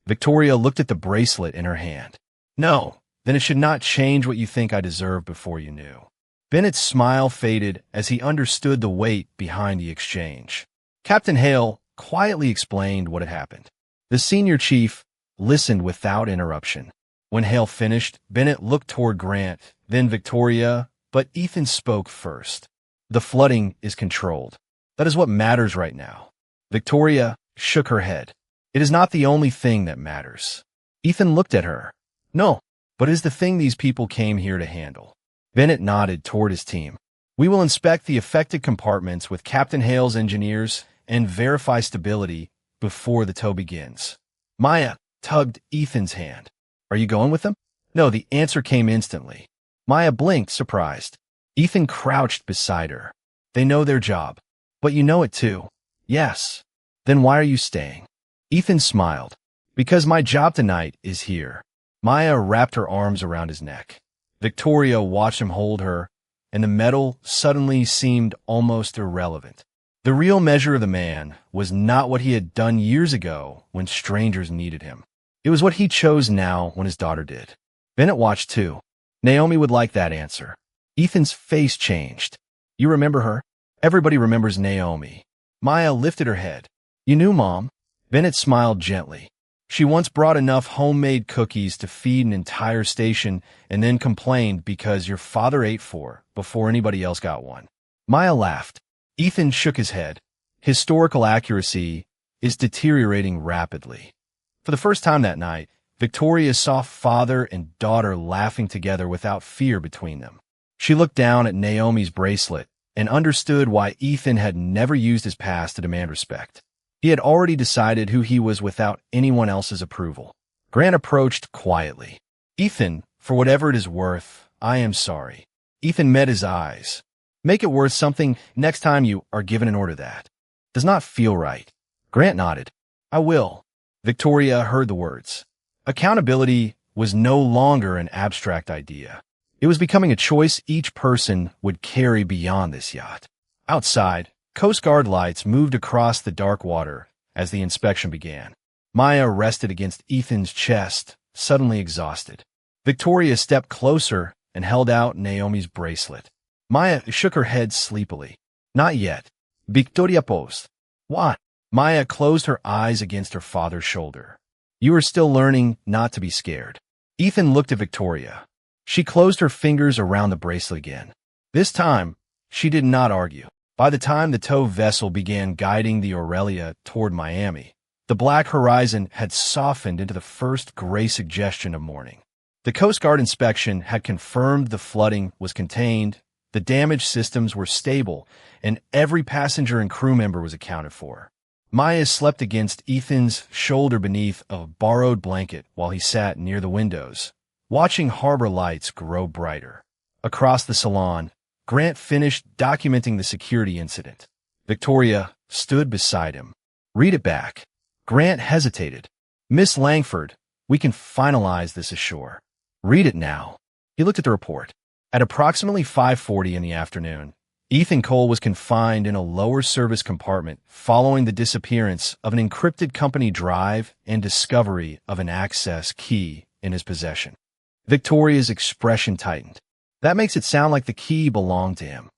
Victoria looked at the bracelet in her hand. No, then it should not change what you think I deserve before you knew. Bennett's smile faded as he understood the weight behind the exchange. Captain Hale quietly explained what had happened. The senior chief listened without interruption. When Hale finished, Bennett looked toward Grant, then Victoria, but Ethan spoke first. The flooding is controlled. That is what matters right now. Victoria shook her head. It is not the only thing that matters. Ethan looked at her. No, but it is the thing these people came here to handle. Bennett nodded toward his team. We will inspect the affected compartments with Captain Hale's engineers and verify stability before the tow begins. Maya tugged Ethan's hand. Are you going with them? No, the answer came instantly. Maya blinked, surprised. Ethan crouched beside her. They know their job. But you know it too. Yes. Then why are you staying? Ethan smiled. Because my job tonight is here. Maya wrapped her arms around his neck. Victoria watched him hold her, and the medal suddenly seemed almost irrelevant. The real measure of the man was not what he had done years ago when strangers needed him. It was what he chose now when his daughter did. Bennett watched too. Naomi would like that answer. Ethan's face changed. You remember her? Everybody remembers Naomi. Maya lifted her head. You knew, Mom. Bennett smiled gently. She once brought enough homemade cookies to feed an entire station and then complained because your father ate 4 before anybody else got one. Maya laughed. Ethan shook his head. Historical accuracy is deteriorating rapidly. For the first time that night, Victoria saw father and daughter laughing together without fear between them. She looked down at Naomi's bracelet and understood why Ethan had never used his past to demand respect. He had already decided who he was without anyone else's approval. Grant approached quietly. Ethan, for whatever it is worth, I am sorry. Ethan met his eyes. Make it worth something next time you are given an order that does not feel right. Grant nodded. I will. Victoria heard the words. Accountability was no longer an abstract idea. It was becoming a choice each person would carry beyond this yacht. Outside, Coast Guard lights moved across the dark water as the inspection began. Maya rested against Ethan's chest, suddenly exhausted. Victoria stepped closer and held out Naomi's bracelet. Maya shook her head sleepily. Not yet. Victoria posed. What? Maya closed her eyes against her father's shoulder. You are still learning not to be scared. Ethan looked at Victoria. She closed her fingers around the bracelet again. This time, she did not argue. By the time the tow vessel began guiding the Aurelia toward Miami, the black horizon had softened into the first gray suggestion of morning. The Coast Guard inspection had confirmed the flooding was contained, the damaged systems were stable, and every passenger and crew member was accounted for. Maya slept against Ethan's shoulder beneath a borrowed blanket while he sat near the windows, watching harbor lights grow brighter. Across the salon, Grant finished documenting the security incident. Victoria stood beside him. Read it back. Grant hesitated. Miss Langford, we can finalize this ashore. Read it now. He looked at the report. At approximately 5:40 in the afternoon, Ethan Cole was confined in a lower service compartment following the disappearance of an encrypted company drive and discovery of an access key in his possession. Victoria's expression tightened. That makes it sound like the key belonged to him.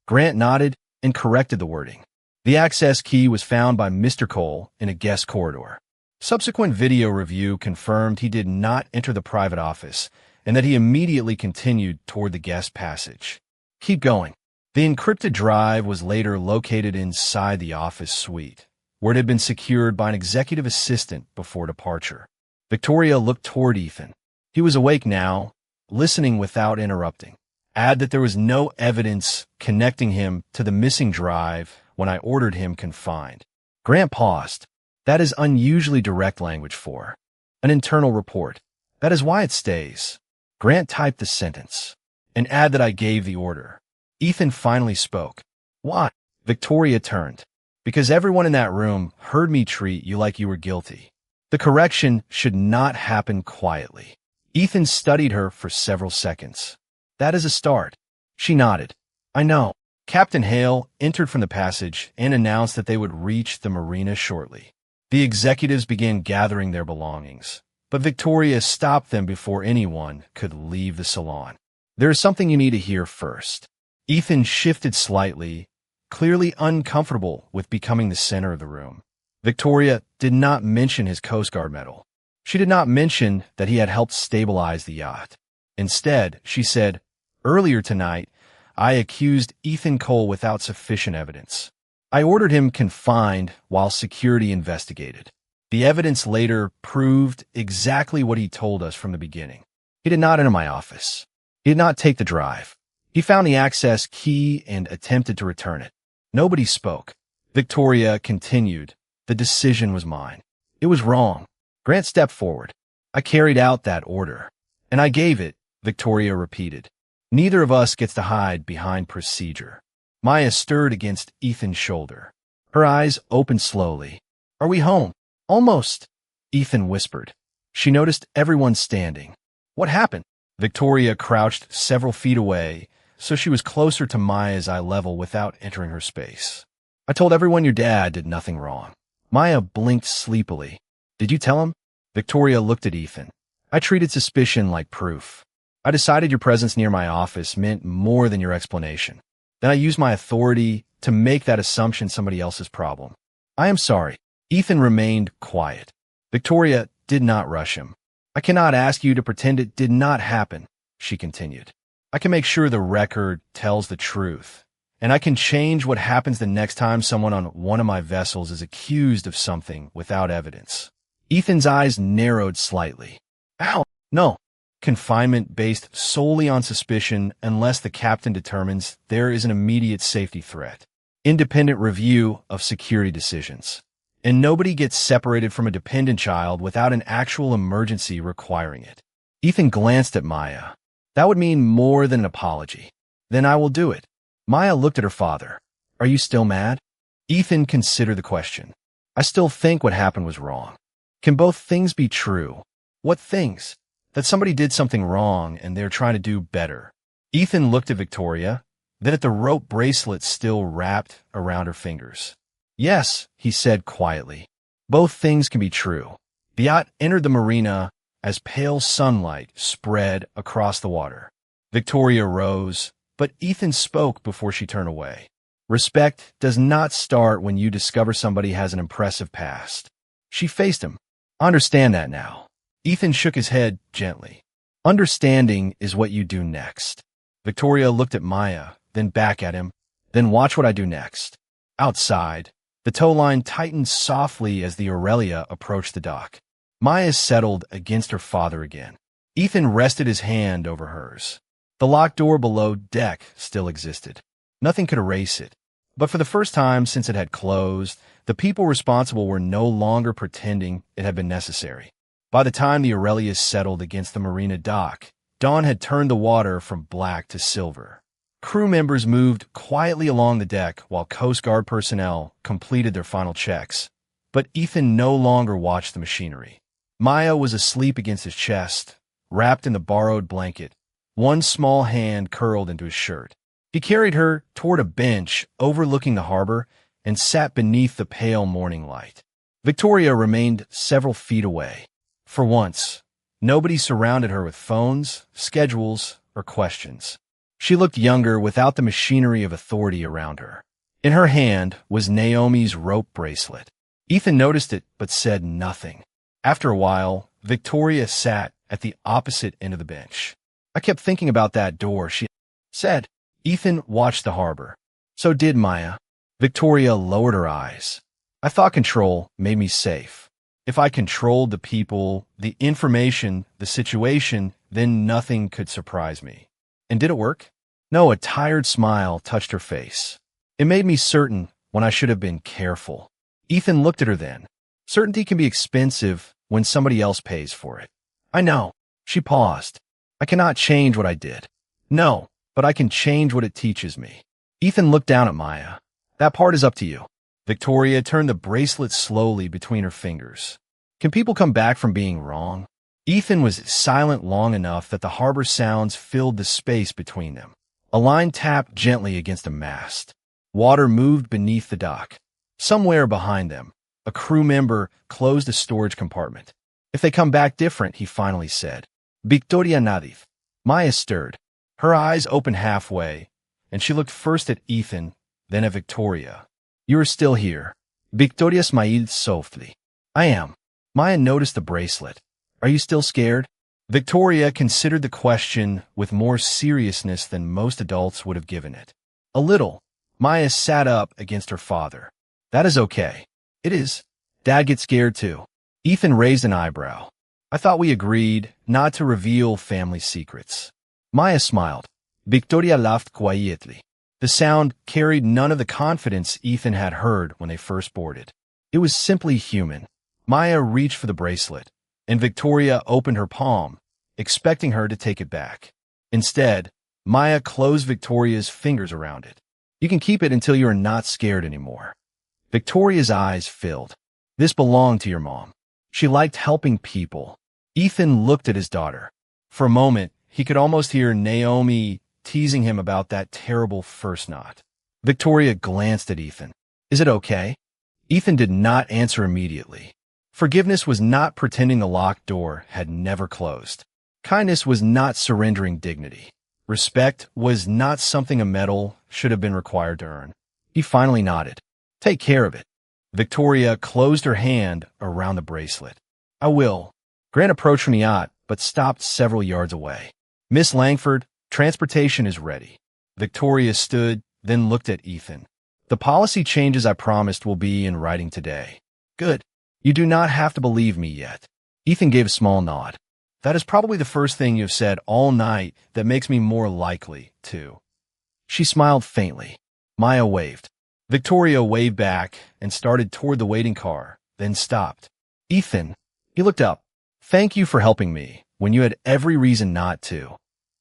Grant nodded and corrected the wording. The access key was found by Mr. Cole in a guest corridor. Subsequent video review confirmed he did not enter the private office and that he immediately continued toward the guest passage. Keep going. The encrypted drive was later located inside the office suite, where it had been secured by an executive assistant before departure. Victoria looked toward Ethan. He was awake now, listening without interrupting. Add that there was no evidence connecting him to the missing drive when I ordered him confined. Grant paused. That is unusually direct language for an internal report. That is why it stays. Grant typed the sentence. And add that I gave the order. Ethan finally spoke. Why? Victoria turned. Because everyone in that room heard me treat you like you were guilty. The correction should not happen quietly. Ethan studied her for several seconds. That is a start. She nodded. I know. Captain Hale entered from the passage and announced that they would reach the marina shortly. The executives began gathering their belongings, but Victoria stopped them before anyone could leave the salon. There is something you need to hear first. Ethan shifted slightly, clearly uncomfortable with becoming the center of the room. Victoria did not mention his Coast Guard medal. She did not mention that he had helped stabilize the yacht. Instead, she said, earlier tonight, I accused Ethan Cole without sufficient evidence. I ordered him confined while security investigated. The evidence later proved exactly what he told us from the beginning. He did not enter my office. He did not take the drive. He found the access key and attempted to return it. Nobody spoke. Victoria continued. The decision was mine. It was wrong. Grant stepped forward. I carried out that order. And I gave it, Victoria repeated. Neither of us gets to hide behind procedure. Maya stirred against Ethan's shoulder. Her eyes opened slowly. Are we home? Almost, Ethan whispered. She noticed everyone standing. What happened? Victoria crouched several feet away, so she was closer to Maya's eye level without entering her space. I told everyone your dad did nothing wrong. Maya blinked sleepily. Did you tell him? Victoria looked at Ethan. I treated suspicion like proof. I decided your presence near my office meant more than your explanation. Then I used my authority to make that assumption somebody else's problem. I am sorry. Ethan remained quiet. Victoria did not rush him. I cannot ask you to pretend it did not happen, she continued. I can make sure the record tells the truth, and I can change what happens the next time someone on one of my vessels is accused of something without evidence. Ethan's eyes narrowed slightly. Ow! No. Confinement based solely on suspicion unless the captain determines there is an immediate safety threat. Independent review of security decisions. And nobody gets separated from a dependent child without an actual emergency requiring it. Ethan glanced at Maya. That would mean more than an apology. Then I will do it. Maya looked at her father. Are you still mad? Ethan considered the question. I still think what happened was wrong. Can both things be true? What things? that somebody did something wrong and they're trying to do better. Ethan looked at Victoria, then at the rope bracelet still wrapped around her fingers. Yes, he said quietly. Both things can be true. The yacht entered the marina as pale sunlight spread across the water. Victoria rose, but Ethan spoke before she turned away. Respect does not start when you discover somebody has an impressive past. She faced him. I understand that now. Ethan shook his head gently. Understanding is what you do next. Victoria looked at Maya, then back at him, then watch what I do next. Outside, the tow line tightened softly as the Aurelia approached the dock. Maya settled against her father again. Ethan rested his hand over hers. The locked door below deck still existed. Nothing could erase it. But for the first time since it had closed, the people responsible were no longer pretending it had been necessary. By the time the Aurelia settled against the marina dock, dawn had turned the water from black to silver. Crew members moved quietly along the deck while Coast Guard personnel completed their final checks. But Ethan no longer watched the machinery. Maya was asleep against his chest, wrapped in the borrowed blanket, one small hand curled into his shirt. He carried her toward a bench overlooking the harbor and sat beneath the pale morning light. Victoria remained several feet away. For once, nobody surrounded her with phones, schedules, or questions. She looked younger without the machinery of authority around her. In her hand was Naomi's rope bracelet. Ethan noticed it but said nothing. After a while, Victoria sat at the opposite end of the bench. I kept thinking about that door, she said. Ethan watched the harbor. So did Maya. Victoria lowered her eyes. I thought control made me safe. If I controlled the people, the information, the situation, then nothing could surprise me. And did it work? No, a tired smile touched her face. It made me certain when I should have been careful. Ethan looked at her then. Certainty can be expensive when somebody else pays for it. I know. She paused. I cannot change what I did. No, but I can change what it teaches me. Ethan looked down at Maya. That part is up to you. Victoria turned the bracelet slowly between her fingers. Can people come back from being wrong? Ethan was silent long enough that the harbor sounds filled the space between them. A line tapped gently against a mast. Water moved beneath the dock. Somewhere behind them, a crew member closed a storage compartment. If they come back different, he finally said. Victoria Nadif. Maya stirred. Her eyes opened halfway, and she looked first at Ethan, then at Victoria. You are still here. Victoria smiled softly. I am. Maya noticed the bracelet. Are you still scared? Victoria considered the question with more seriousness than most adults would have given it. A little. Maya sat up against her father. That is okay. It is. Dad gets scared too. Ethan raised an eyebrow. I thought we agreed not to reveal family secrets. Maya smiled. Victoria laughed quietly. The sound carried none of the confidence Ethan had heard when they first boarded. It was simply human. Maya reached for the bracelet, and Victoria opened her palm, expecting her to take it back. Instead, Maya closed Victoria's fingers around it. You can keep it until you are not scared anymore. Victoria's eyes filled. This belonged to your mom. She liked helping people. Ethan looked at his daughter. For a moment, he could almost hear Naomi teasing him about that terrible first knot. Victoria glanced at Ethan. Is it okay? Ethan did not answer immediately. Forgiveness was not pretending the locked door had never closed. Kindness was not surrendering dignity. Respect was not something a medal should have been required to earn. He finally nodded. Take care of it. Victoria closed her hand around the bracelet. I will. Grant approached from the yacht, but stopped several yards away. Miss Langford, transportation is ready. Victoria stood, then looked at Ethan. The policy changes I promised will be in writing today. Good. You do not have to believe me yet. Ethan gave a small nod. That is probably the first thing you have said all night that makes me more likely to. She smiled faintly. Maya waved. Victoria waved back and started toward the waiting car, then stopped. Ethan, he looked up. Thank you for helping me when you had every reason not to.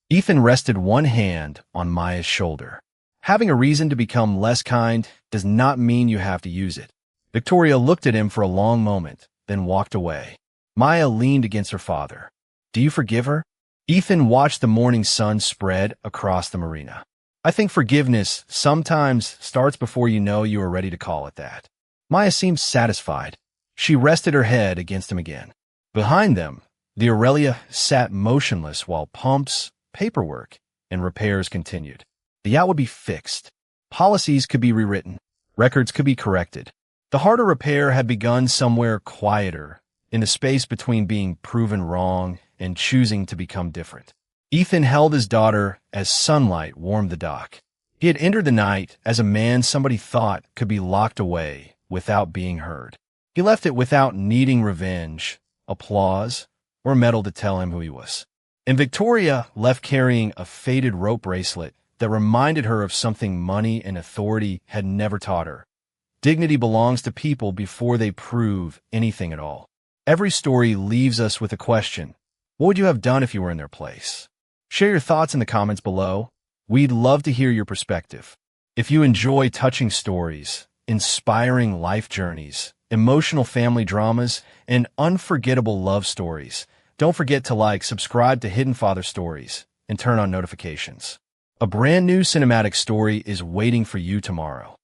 Ethan rested one hand on Maya's shoulder. Having a reason to become less kind does not mean you have to use it. Victoria looked at him for a long moment, then walked away. Maya leaned against her father. Do you forgive her? Ethan watched the morning sun spread across the marina. I think forgiveness sometimes starts before you know you are ready to call it that. Maya seemed satisfied. She rested her head against him again. Behind them, the Aurelia sat motionless while pumps, paperwork, and repairs continued. The yacht would be fixed. Policies could be rewritten. Records could be corrected. The harder repair had begun somewhere quieter, in the space between being proven wrong and choosing to become different. Ethan held his daughter as sunlight warmed the dock. He had entered the night as a man somebody thought could be locked away without being heard. He left it without needing revenge, applause, or medal to tell him who he was. And Victoria left carrying a faded rope bracelet that reminded her of something money and authority had never taught her. Dignity belongs to people before they prove anything at all. Every story leaves us with a question. What would you have done if you were in their place? Share your thoughts in the comments below. We'd love to hear your perspective. If you enjoy touching stories, inspiring life journeys, emotional family dramas, and unforgettable love stories, don't forget to like, subscribe to Hidden Father Stories, and turn on notifications. A brand new cinematic story is waiting for you tomorrow.